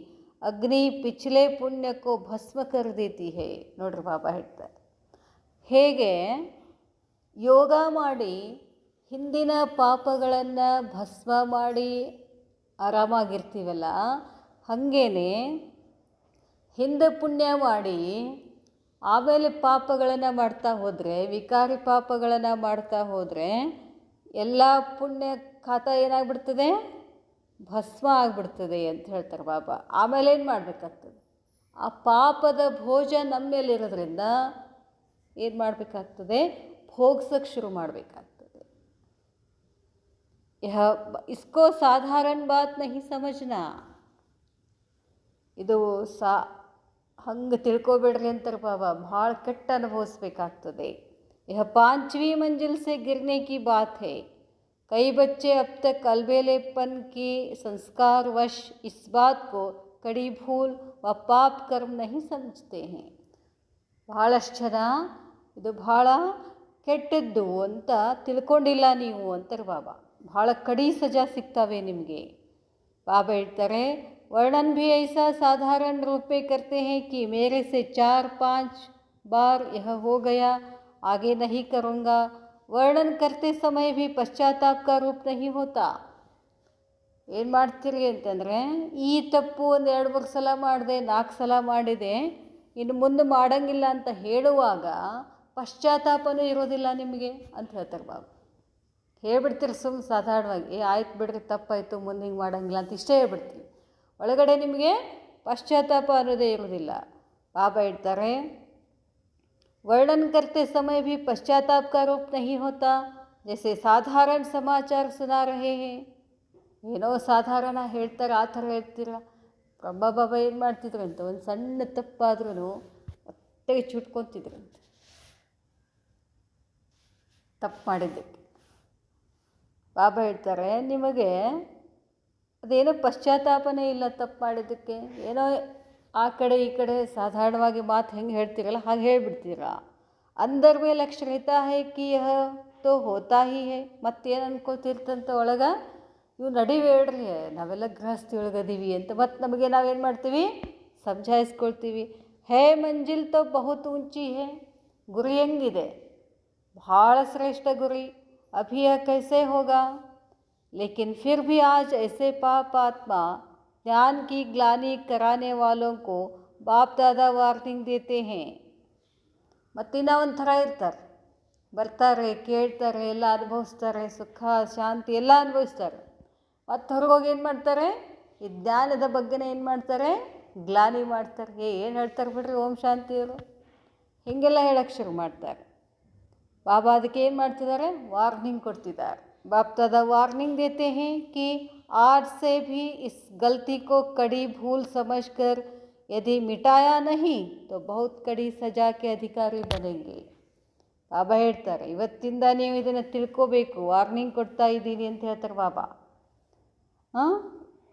अग्नि पिछले पुण्य को भस्म कर देती है. ನೋಡ್ರಿ ಬಾಬಾ ಹೇಳ್ತಾರೆ, ಹೇಗೆ ಯೋಗ ಮಾಡಿ ಹಿಂದಿನ ಪಾಪಗಳನ್ನು ಭಸ್ಮ ಮಾಡಿ ಆರಾಮಾಗಿರ್ತೀವಲ್ಲ, ಹಾಗೇನೆ ಹಿಂದೆ ಪುಣ್ಯ ಮಾಡಿ ಆಮೇಲೆ ಪಾಪಗಳನ್ನು ಮಾಡ್ತಾ ಹೋದರೆ, ವಿಕಾರಿ ಪಾಪಗಳನ್ನು ಮಾಡ್ತಾ ಹೋದರೆ ಎಲ್ಲ ಪುಣ್ಯ ಖಾತಾ ಏನಾಗ್ಬಿಡ್ತದೆ, ಭಸ್ಮ ಆಗಿಬಿಡ್ತದೆ ಅಂತ ಹೇಳ್ತಾರೆ ಬಾಬಾ. ಆಮೇಲೆ ಏನು ಮಾಡಬೇಕಾಗ್ತದೆ, ಆ ಪಾಪದ ಭೋಜ ನಮ್ಮ ಮೇಲಿರೋದ್ರಿಂದ ಏನು ಮಾಡಬೇಕಾಗ್ತದೆ, ಭೋಗ್ಸಕ್ಕೆ ಶುರು ಮಾಡಬೇಕಾಗ್ತದೆ. इसको साधारण बात नहीं समझना. ಇದು ಹಂಗೆ ತಿಳ್ಕೊಬೇಡ್ರಿ ಅಂತಾರೆ ಬಾಬಾ, ಭಾಳ ಕೆಟ್ಟ ಅನುಭವಿಸ್ಬೇಕಾಗ್ತದೆ. यह 5वीं मंजिल से गिरने की बात है. कई बच्चे अब तक अलबेलेपन की संस्कार वश इस बात को कड़ी भूल व पाप कर्म नहीं समझते हैं. ಭಾಳಷ್ಟು ಜನ ಇದು ಭಾಳ ಕೆಟ್ಟದ್ದು ಅಂತ ತಿಳ್ಕೊಂಡಿಲ್ಲ ನೀವು ಅಂತಾರೆ ಬಾಬಾ. ಭಾಳ ಕಡಿ ಸಜಾ ಸಿಗ್ತವೆ ನಿಮಗೆ. ಬಾಬಾ ಹೇಳ್ತಾರೆ, वर्णन भी ऐसा साधारण रूप में करते हैं कि मेरे से 4-5 बार यह हो गया, आगे नहीं करूँगा. वर्णन करते समय भी पश्चाताप का रूप नहीं होता. ಏನು ಮಾಡ್ತೀರಿ ಅಂತಂದರೆ, ಈ ತಪ್ಪು 1-2 ಸಲ ಮಾಡಿದೆ, 4 ಸಲ ಮಾಡಿದೆ, ಇನ್ನು ಮುಂದೆ ಮಾಡೋಂಗಿಲ್ಲ ಅಂತ ಹೇಳುವಾಗ ಪಶ್ಚಾತ್ತಾಪನೂ ಇರೋದಿಲ್ಲ ನಿಮಗೆ ಅಂತ ಹೇಳ್ತಾರೆ ಬಾಬಾ. ಹೇಳ್ಬಿಡ್ತೀರಿ ಸುಮ್ಮನೆ ಸಾಧಾರಣವಾಗಿ, ಆಯ್ತು ಬಿಡ್ರಿ ತಪ್ಪಾಯಿತು, ಮುಂದೆ ಹಿಂಗೆ ಮಾಡೋಂಗಿಲ್ಲ ಅಂತ ಇಷ್ಟೇ ಹೇಳ್ಬಿಡ್ತೀವಿ. ಒಳಗಡೆ ನಿಮಗೆ ಪಶ್ಚಾತ್ತಾಪ ಅನ್ನೋದೇ ಇರೋದಿಲ್ಲ. ಬಾಬಾ ಹೇಳ್ತಾರೆ, वर्णन करते समय भी पश्चाताप का रूप नहीं होता. जैसे साधारण समाचार सुना रहे हैं, ಏನೋ ಸಾಧಾರಣ ಹೇಳ್ತಾರೆ ಆ ಥರ ಹೇಳ್ತೀರ. ಬ್ರಹ್ಮ ಬಾಬಾ ಏನು ಮಾಡ್ತಿದ್ರಂತ, ಒಂದು ಸಣ್ಣ ತಪ್ಪಾದ್ರೂ ಹೊಟ್ಟೆಗೆ ಚುಟ್ಕೊತಿದ್ರಂತೆ ತಪ್ಪು ಮಾಡಿದ್ದಕ್ಕೆ. ಬಾಬಾ ಹೇಳ್ತಾರೆ, ನಿಮಗೆ ಅದೇನೋ ಪಶ್ಚಾತ್ತಾಪನೇ ಇಲ್ಲ ತಪ್ಪು ಮಾಡಿದ್ದಕ್ಕೆ. ಏನೋ ಆ ಕಡೆ ಈ ಕಡೆ ಸಾಧಾರಣವಾಗಿ ಮಾತು ಹೆಂಗೆ ಹೇಳ್ತೀರಲ್ಲ ಹಾಗೆ ಹೇಳಿಬಿಡ್ತೀರಾ. अंदर में लक्ष्य रहता है कि यह ತೋ ಹೋತಾ ಹಿ ಹೇ. ಮತ್ತೇನು ಅನ್ಕೋತಿರ್ತಂತ ಒಳಗೆ, ಇವು ನಡಿಬೇಡ್ರಿ, ನಾವೆಲ್ಲ ಗೃಹಸ್ಥಿ ಒಳಗದೀವಿ ಅಂತ ಮತ್ತು ನಮಗೆ ನಾವೇನು ಮಾಡ್ತೀವಿ, ಸಮಜಾಯಿಸ್ಕೊಳ್ತೀವಿ. ಹೇ ಮಂಜಿಲ್ ತೋ ಬಹುತ್ ಊಂಚಿ ಹೇ, ಗುರಿ ಹೆಂಗಿದೆ, ಭಾಳ ಶ್ರೇಷ್ಠ ಗುರಿ. ಅಭಿ ಯಹ ಕೈಸೆ ಹೋಗಾ, ಲೇಕಿನ್ ಫಿರ್ ಭಿ ಆಜ್ ಐಸೆ ಪಾಪ ಆತ್ಮ ज्ञान की ग्लानि कराने वालों को बाप दादा वार्निंಗ್ देते हैं. ಮತ್ತಿನ್ನ ಒಂಥರ ಇರ್ತಾರೆ, ಬರ್ತಾರೆ, ಕೇಳ್ತಾರೆ, ಎಲ್ಲ ಅನುಭವಿಸ್ತಾರೆ, ಸುಖ ಶಾಂತಿ ಎಲ್ಲ ಅನುಭವಿಸ್ತಾರೆ. ಮತ್ತು ಹೊರಗೋಗಿ ಏನು ಮಾಡ್ತಾರೆ, ಈ ಜ್ಞಾನದ ಬಗ್ಗೆನೇ ಏನು ಮಾಡ್ತಾರೆ, ಗ್ಲಾನಿ ಮಾಡ್ತಾರೆ. ಏನು ಹೇಳ್ತಾರೆ ಬಿಡ್ರಿ ಓಂ ಶಾಂತಿಯವರು, ಹೀಗೆಲ್ಲ ಹೇಳೋಕ್ಕೆ ಶುರು ಮಾಡ್ತಾರೆ. ಬಾಬಾ ಅದಕ್ಕೆ ಏನು ಮಾಡ್ತಿದ್ದಾರೆ, ವಾರ್ನಿಂಗ್ ಕೊಡ್ತಿದ್ದಾರೆ. बाप दादा वार्निंग देते हैं कि आज से भी इस गलती को कड़ी भूल समझकर यदि मिटाया नहीं तो बहुत कड़ी सजा के अधिकारी बनेंगे. ಬಾಬಾ ಹೇಳ್ತಾರೆ, ಇವತ್ತಿಂದ ನೀವು ಇದನ್ನು ತಿಳ್ಕೋಬೇಕು, ವಾರ್ನಿಂಗ್ ಕೊಡ್ತಾ ಇದ್ದೀನಿ ಅಂತ ಹೇಳ್ತಾರೆ ಬಾಬಾ.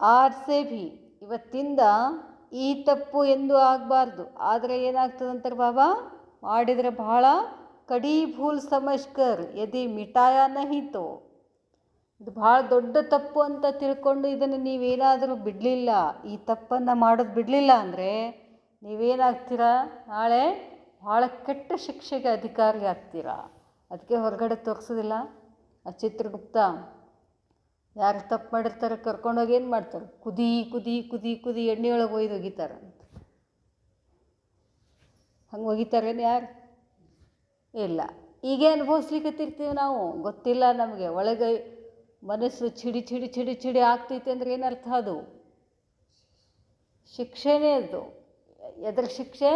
ಆಜ್ ಸೇ ಭಿ, ಇವತ್ತಿಂದ ಈ ತಪ್ಪು ಎಂದೂ ಆಗಬಾರ್ದು. ಆದರೆ ಏನಾಗ್ತದಂತಾರೆ ಬಾಬಾ, ಮಾಡಿದರೆ ಬಹಳ ಕಡಿ ಭೂಲ್ ಸಮಜ್ಕರ್ ಯದಿ ಮಿಟಾಯ ನಹಿ ತೋ, ಇದು ಭಾಳ ದೊಡ್ಡ ತಪ್ಪು ಅಂತ ತಿಳ್ಕೊಂಡು ಇದನ್ನು ನೀವೇನಾದರೂ ಬಿಡಲಿಲ್ಲ, ಈ ತಪ್ಪನ್ನು ಮಾಡೋದು ಬಿಡಲಿಲ್ಲ ಅಂದರೆ ನೀವೇನಾಗ್ತೀರಾ, ನಾಳೆ ಭಾಳ ಕೆಟ್ಟ ಶಿಕ್ಷೆಗೆ ಅಧಿಕಾರಿ ಆಗ್ತೀರಾ. ಅದಕ್ಕೆ ಹೊರಗಡೆ ತೋರಿಸೋದಿಲ್ಲ. ಆ ಚಿತ್ರಗುಪ್ತ ಯಾರು ತಪ್ಪು ಮಾಡಿರ್ತಾರೆ ಕರ್ಕೊಂಡೋಗಿ ಏನು ಮಾಡ್ತಾರೆ, ಕುದಿ ಕುದಿ ಕುದಿ ಕುದಿ ಎಣ್ಣೆಯೊಳಗೆ ಒಯ್ದು ಒಗಿತಾರೆ. ಹಂಗೆ ಒಗಿತಾರೇನು ಯಾರು? ಇಲ್ಲ. ಹೀಗೆ ಅನುಭವಿಸ್ಲಿಕ್ಕತ್ತಿರ್ತೀವಿ ನಾವು, ಗೊತ್ತಿಲ್ಲ ನಮಗೆ. ಒಳಗೆ ಮನಸ್ಸು ಚಿಡಿ ಚಿಡಿ ಚಿಡಿ ಚಿಡಿ ಆಗ್ತೈತೆ ಅಂದರೆ ಏನರ್ಥ, ಅದು ಶಿಕ್ಷೆನೇ. ಅದು ಎದ್ರ ಶಿಕ್ಷೆ?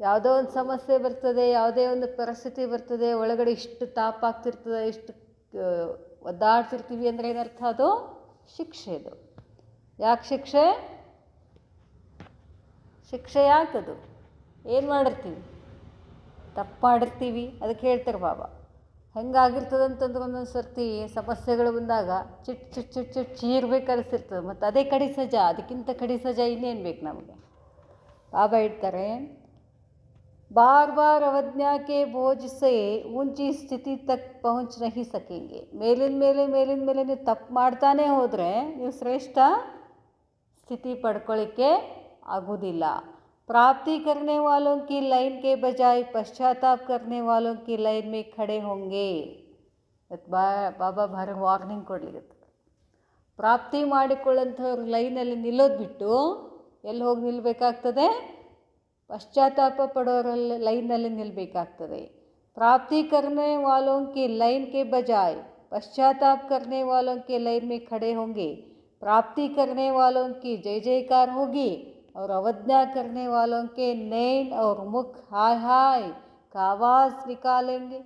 ಯಾವುದೋ ಒಂದು ಸಮಸ್ಯೆ ಬರ್ತದೆ, ಯಾವುದೇ ಒಂದು ಪರಿಸ್ಥಿತಿ ಬರ್ತದೆ, ಒಳಗಡೆ ಇಷ್ಟು ತಾಪ ಆಗ್ತಿರ್ತದೆ, ಇಷ್ಟು ಒದ್ದಾಡ್ತಿರ್ತೀವಿ ಅಂದರೆ ಏನರ್ಥ, ಅದು ಶಿಕ್ಷೆ. ಅದು ಯಾಕೆ ಶಿಕ್ಷೆ? ಶಿಕ್ಷೆ ಯಾಕದು? ಏನು ಮಾಡಿರ್ತೀವಿ, ತಪ್ಪು ಮಾಡಿರ್ತೀವಿ. ಅದಕ್ಕೆ ಹೇಳ್ತಾರೆ ಬಾಬಾ, ಹೆಂಗಾಗಿರ್ತದಂತಂದ್ರೆ ಒಂದೊಂದು ಸರ್ತಿ ಸಮಸ್ಯೆಗಳು ಬಂದಾಗ ಚಿಟ್ ಚಿಟ್ ಚಿಟ್ ಚಿಟ್ ಚೀರ್ಬೇಕು ಅನಿಸಿರ್ತದೆ. ಮತ್ತು ಅದೇ ಕಡಿ ಸಜಾ, ಅದಕ್ಕಿಂತ ಕಡಿ ಸಜಾ ಇನ್ನೇನು ಬೇಕು ನಮಗೆ? ಬಾಬಾ ಹೇಳ್ತಾರೆ, ಬಾರ್ ಬಾರ್ ಅವಜ್ಞಾ ಕೆ ಬೋझ से ऊंची ಸ್ಥಿತಿ ತಕ್ ಪಹುಂಚ್ ನಹಿ ಸಕೆಂಗೆ. ಮೇಲಿನ ಮೇಲೆ ನೀವು ತಪ್ಪು ಮಾಡ್ತಾನೆ ಹೋದರೆ ನೀವು ಶ್ರೇಷ್ಠ ಸ್ಥಿತಿ ಪಡ್ಕೊಳ್ಳಿಕ್ಕೆ ಆಗೋದಿಲ್ಲ. प्राप्ति करने वालों की लाइन के बजाय पश्चाताप करने वालों की लाइन में खड़े होंगे. ಬಾಬಾ ಭಾರಿ ವಾರ್ನಿಂಗ್ ಕೊಡ್ಲಿಕ್ಕೆ, ಪ್ರಾಪ್ತಿ ಮಾಡಿಕೊಳ್ಳಂಥವ್ರು ಲೈನಲ್ಲಿ ನಿಲ್ಲೋದು ಬಿಟ್ಟು ಎಲ್ಲಿ ಹೋಗಿ ನಿಲ್ಲಬೇಕಾಗ್ತದೆ, ಪಶ್ಚಾತ್ತಾಪ ಪಡೋರಲ್ಲಿ ಲೈನಲ್ಲಿ ನಿಲ್ಲಬೇಕಾಗ್ತದೆ. ಪ್ರಾಪ್ತಿ करने वालों की लाइन के बजाय पश्चाताप करने वालों के लाइन में खड़े होंगे. प्राप्ति करने वालों की जय जयकार होगी और अवज्ञा करने वालों के नैन और मुख हाय हाय का आवाज़ निकालेंगे.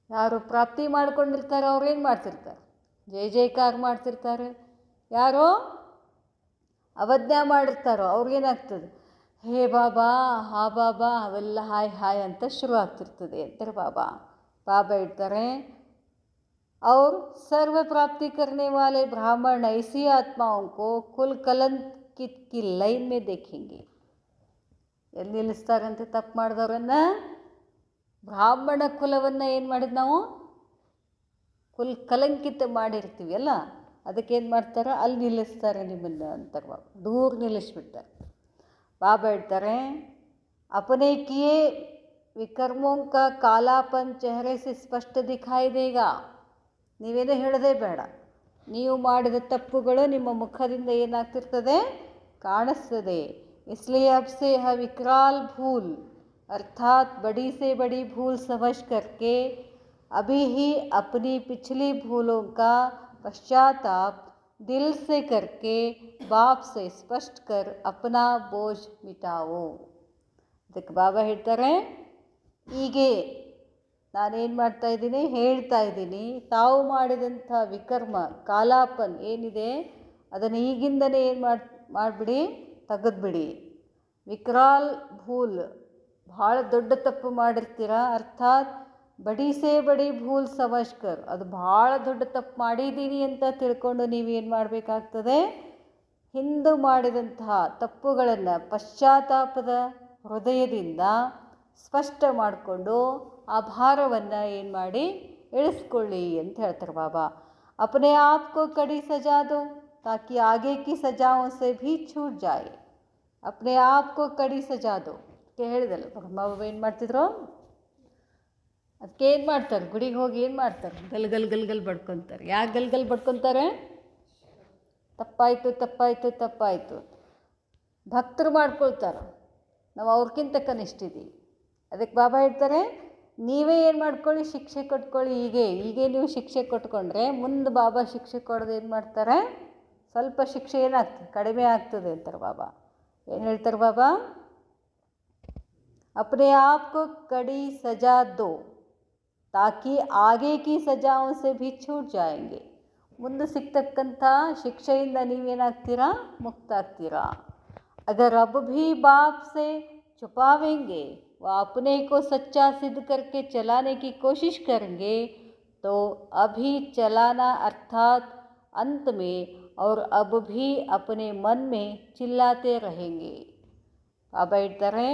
ಯಾರು ಪ್ರಾಪ್ತಿ ಮಾಡ್ಕೊಂಡಿರ್ತಾರೆ ಅವ್ರೇನು ಮಾಡ್ತಿರ್ತಾರೆ, ಜೈ ಜೈಕಾರ ಮಾಡ್ತಿರ್ತಾರೆ. ಯಾರೋ ಅವಜ್ಞಾ ಮಾಡಿರ್ತಾರೋ ಅವ್ರಿಗೇನಾಗ್ತದೆ, ಹೇ ಬಾಬಾ, ಹಾ ಬಾಬಾ, ಅವೆಲ್ಲ ಹಾಯ್ ಹಾಯ್ ಅಂತ ಶುರು ಆಗ್ತಿರ್ತದೆ ಅಂತಾರೆ ಬಾಬಾ. ಬಾಬಾ ಹೇಳ್ತಾರೆ, और सर्व प्राप्ति करने वाले ब्राह्मण ऐसी आत्माओं को कुल कलंकित की लाइन में देखेंगे. ಎಲ್ಲಿ ನಿಲ್ಲಿಸ್ತಾರಂತೆ ತಪ್ಪು ಮಾಡಿದವ್ರನ್ನ? ಬ್ರಾಹ್ಮಣ ಕುಲವನ್ನು ಏನು ಮಾಡಿದ್ದು ನಾವು ಕಲಂಕಿತ ಮಾಡಿರ್ತೀವಿ ಅಲ್ಲ, ಅದಕ್ಕೇನು ಮಾಡ್ತಾರೆ, ಅಲ್ಲಿ ನಿಲ್ಲಿಸ್ತಾರೆ ನಿಮ್ಮನ್ನು ಅಂತಾರೆ ಬಾಬಾ. ದೂರ ನಿಲ್ಲಿಸ್ಬಿಡ್ತಾರೆ. ಬಾಬಾ ಹೇಳ್ತಾರೆ, अपने किए विकर्मों का कालापन चेहरे से स्पष्ट दिखाई देगा. ನೀವೇನೇ ಹೇಳೋದೇ ಬೇಡ, ನೀವು ಮಾಡಿದ ತಪ್ಪುಗಳು ನಿಮ್ಮ ಮುಖದಿಂದ ಏನಾಗ್ತಿರ್ತದೆ, ಕಾಣಿಸ್ತದೆ. इसलिए अब से यह विकराल भूल अर्थात बड़ी से बड़ी भूल समझ करके अभी ही अपनी पिछली भूलों का पश्चाताप दिल से करके बाप से स्पष्ट कर अपना बोझ मिटाओ. ಅದಕ್ಕೆ ಬಾಬಾ ಹೇಳ್ತಾರೆ, ಹೀಗೆ ನಾನೇನು ಮಾಡ್ತಾಯಿದ್ದೀನಿ, ಹೇಳ್ತಾ ಇದ್ದೀನಿ, ತಾವು ಮಾಡಿದಂಥ ವಿಕರ್ಮ ಕಾಲಾಪನ್ ಏನಿದೆ ಅದನ್ನು ಈಗಿಂದನೇ ಏನು ಮಾಡಿಬಿಡಿ, ತೆಗೆದುಬಿಡಿ. ವಿಕರಾಲ್ ಭೂಲ್, ಭಾಳ ದೊಡ್ಡ ತಪ್ಪು ಮಾಡಿರ್ತೀರ, ಅರ್ಥಾತ್ ಬಡಿ ಸೇ ಬಡಿ ಭೂಲ್ ಸಮಜ್ಕರ್, ಅದು ಭಾಳ ದೊಡ್ಡ ತಪ್ಪು ಮಾಡಿದ್ದೀನಿ ಅಂತ ತಿಳ್ಕೊಂಡು ನೀವೇನು ಮಾಡಬೇಕಾಗ್ತದೆ, ಹಿಂದೆ ಮಾಡಿದಂತಹ ತಪ್ಪುಗಳನ್ನು ಪಶ್ಚಾತ್ತಾಪದ ಹೃದಯದಿಂದ ಸ್ಪಷ್ಟ ಮಾಡಿಕೊಂಡು ಆ ಭಾರವನ್ನು ಏನು ಮಾಡಿ ಇಳಿಸ್ಕೊಳ್ಳಿ ಅಂತ ಹೇಳ್ತಾರೆ ಬಾಬಾ. अपने आप को कड़ी सजा दो ताकि आगे की सजाओं से भी छूट जाए. अपने आप को कड़ी सजा दो ಅಂತ ಹೇಳಿದಲ್ಲ ಬ್ರಹ್ಮಬಾಬಾ. ಏನು ಮಾಡ್ತಿದ್ರು? ಅದಕ್ಕೆ ಏನು ಮಾಡ್ತಾರೆ? ಗುಡಿಗೆ ಹೋಗಿ ಏನು ಮಾಡ್ತಾರೆ? ಗಲ್ ಗಲ್ ಗಲ್ ಬಡ್ಕೊತಾರೆ. ಯಾಕೆ ಗಲ್ ಬಡ್ಕೊತಾರೆ? ತಪ್ಪಾಯಿತು ತಪ್ಪಾಯಿತು ತಪ್ಪಾಯಿತು ಭಕ್ತರು ಮಾಡ್ಕೊಳ್ತಾರೆ. ನಾವು ಅವ್ರಿಗಿಂತ ಕನಿಷ್ಠಿದ್ದೀವಿ. ಅದಕ್ಕೆ ಬಾಬಾ ಹೇಳ್ತಾರೆ, ನೀವೇ ಏನು ಮಾಡ್ಕೊಳ್ಳಿ, ಶಿಕ್ಷೆ ಕೊಟ್ಕೊಳ್ಳಿ. ಹೀಗೆ ನೀವು ಶಿಕ್ಷೆ ಕೊಟ್ಕೊಂಡ್ರೆ ಮುಂದೆ ಬಾಬಾ ಶಿಕ್ಷೆ ಕೊಡೋದು ಏನು ಮಾಡ್ತಾರೆ? ಸ್ವಲ್ಪ ಶಿಕ್ಷೆ ಏನಾಗ್ತದೆ? ಕಡಿಮೆ ಆಗ್ತದೆ ಅಂತಾರೆ ಬಾಬಾ. ಏನು ಹೇಳ್ತಾರೆ ಬಾಬಾ? अपने आप को कड़ी सजा दो ताकि आगे की सजाओं से भी छूट जाएंगे. ಮುಂದೆ ಸಿಗ್ತಕ್ಕಂಥ ಶಿಕ್ಷೆಯಿಂದ ನೀವೇನಾಗ್ತೀರಾ? ಮುಕ್ತಾಗ್ತೀರಾ. अगर अब भी बाप से छुपावेंगे व अपने को सच्चा सिद्ध करके चलाने की कोशिश करेंगे तो अभी चलाना अर्थात अंत में और अब भी अपने मन में चिल्लाते रहेंगे. ಬಾಬಾ ಹೇಳ್ತಾರೆ,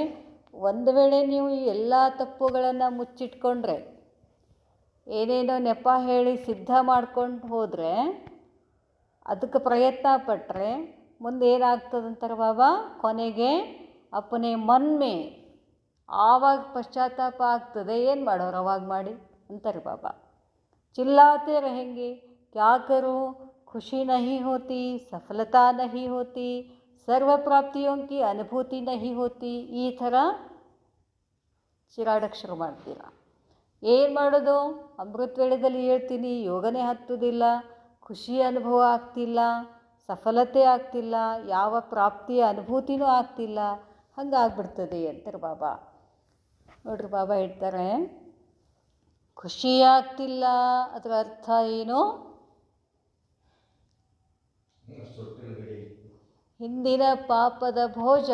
ಒಂದು ವೇಳೆ ನೀವು ಈ ಎಲ್ಲ ತಪ್ಪುಗಳನ್ನು ಮುಚ್ಚಿಟ್ಕೊಂಡ್ರೆ, ಏನೇನೋ ನೆಪ ಹೇಳಿ ಸಿದ್ಧ ಮಾಡ್ಕೊಂಡು ಹೋದರೆ, ಅದಕ್ಕೆ ಪ್ರಯತ್ನ ಪಟ್ಟರೆ ಮುಂದೆ ಏನಾಗ್ತದಂತಾರೆ ಬಾಬಾ? ಕೊನೆಗೆ ಅಪನೆ ಮನ್ಮೆ ಆವಾಗ ಪಶ್ಚಾತ್ತಾಪ ಆಗ್ತದೆ. ಏನು ಮಾಡೋರು ಅವಾಗ ಮಾಡಿ ಅಂತಾರೆ ಬಾಬಾ. ಚಿಲ್ಲಾತೆ रहेंगे, क्या करूं, खुशी नहीं होती, सफलता नहीं होती, सर्व प्राप्तियों की अनुभूति नहीं होती. ಈ ಥರ ಚಿರಾಡಕ್ಕೆ ಶುರು ಮಾಡ್ತೀರಾ. ಏನು ಮಾಡೋದು? ಅಮೃತ ವೇಳೆಯಲ್ಲಿ ಹೇಳ್ತೀನಿ, ಯೋಗನೇ ಹತ್ತುವುದಿಲ್ಲ, ಖುಷಿ ಅನುಭವ ಆಗ್ತಿಲ್ಲ, ಸಫಲತೆ ಆಗ್ತಿಲ್ಲ, ಯಾವ ಪ್ರಾಪ್ತಿಯ ಅನುಭೂತಿನೂ ಆಗ್ತಿಲ್ಲ, ಹಂಗಾಗ್ಬಿಡ್ತದೆ ಅಂತಾರೆ ಬಾಬಾ. ನೋಡ್ರಿ ಬಾಬಾ ಹೇಳ್ತಾರೆ, ಖುಷಿ ಆಗ್ತಿಲ್ಲ ಅದರ ಅರ್ಥ ಏನು? ಹಿಂದಿನ ಪಾಪದ ಭೋಜ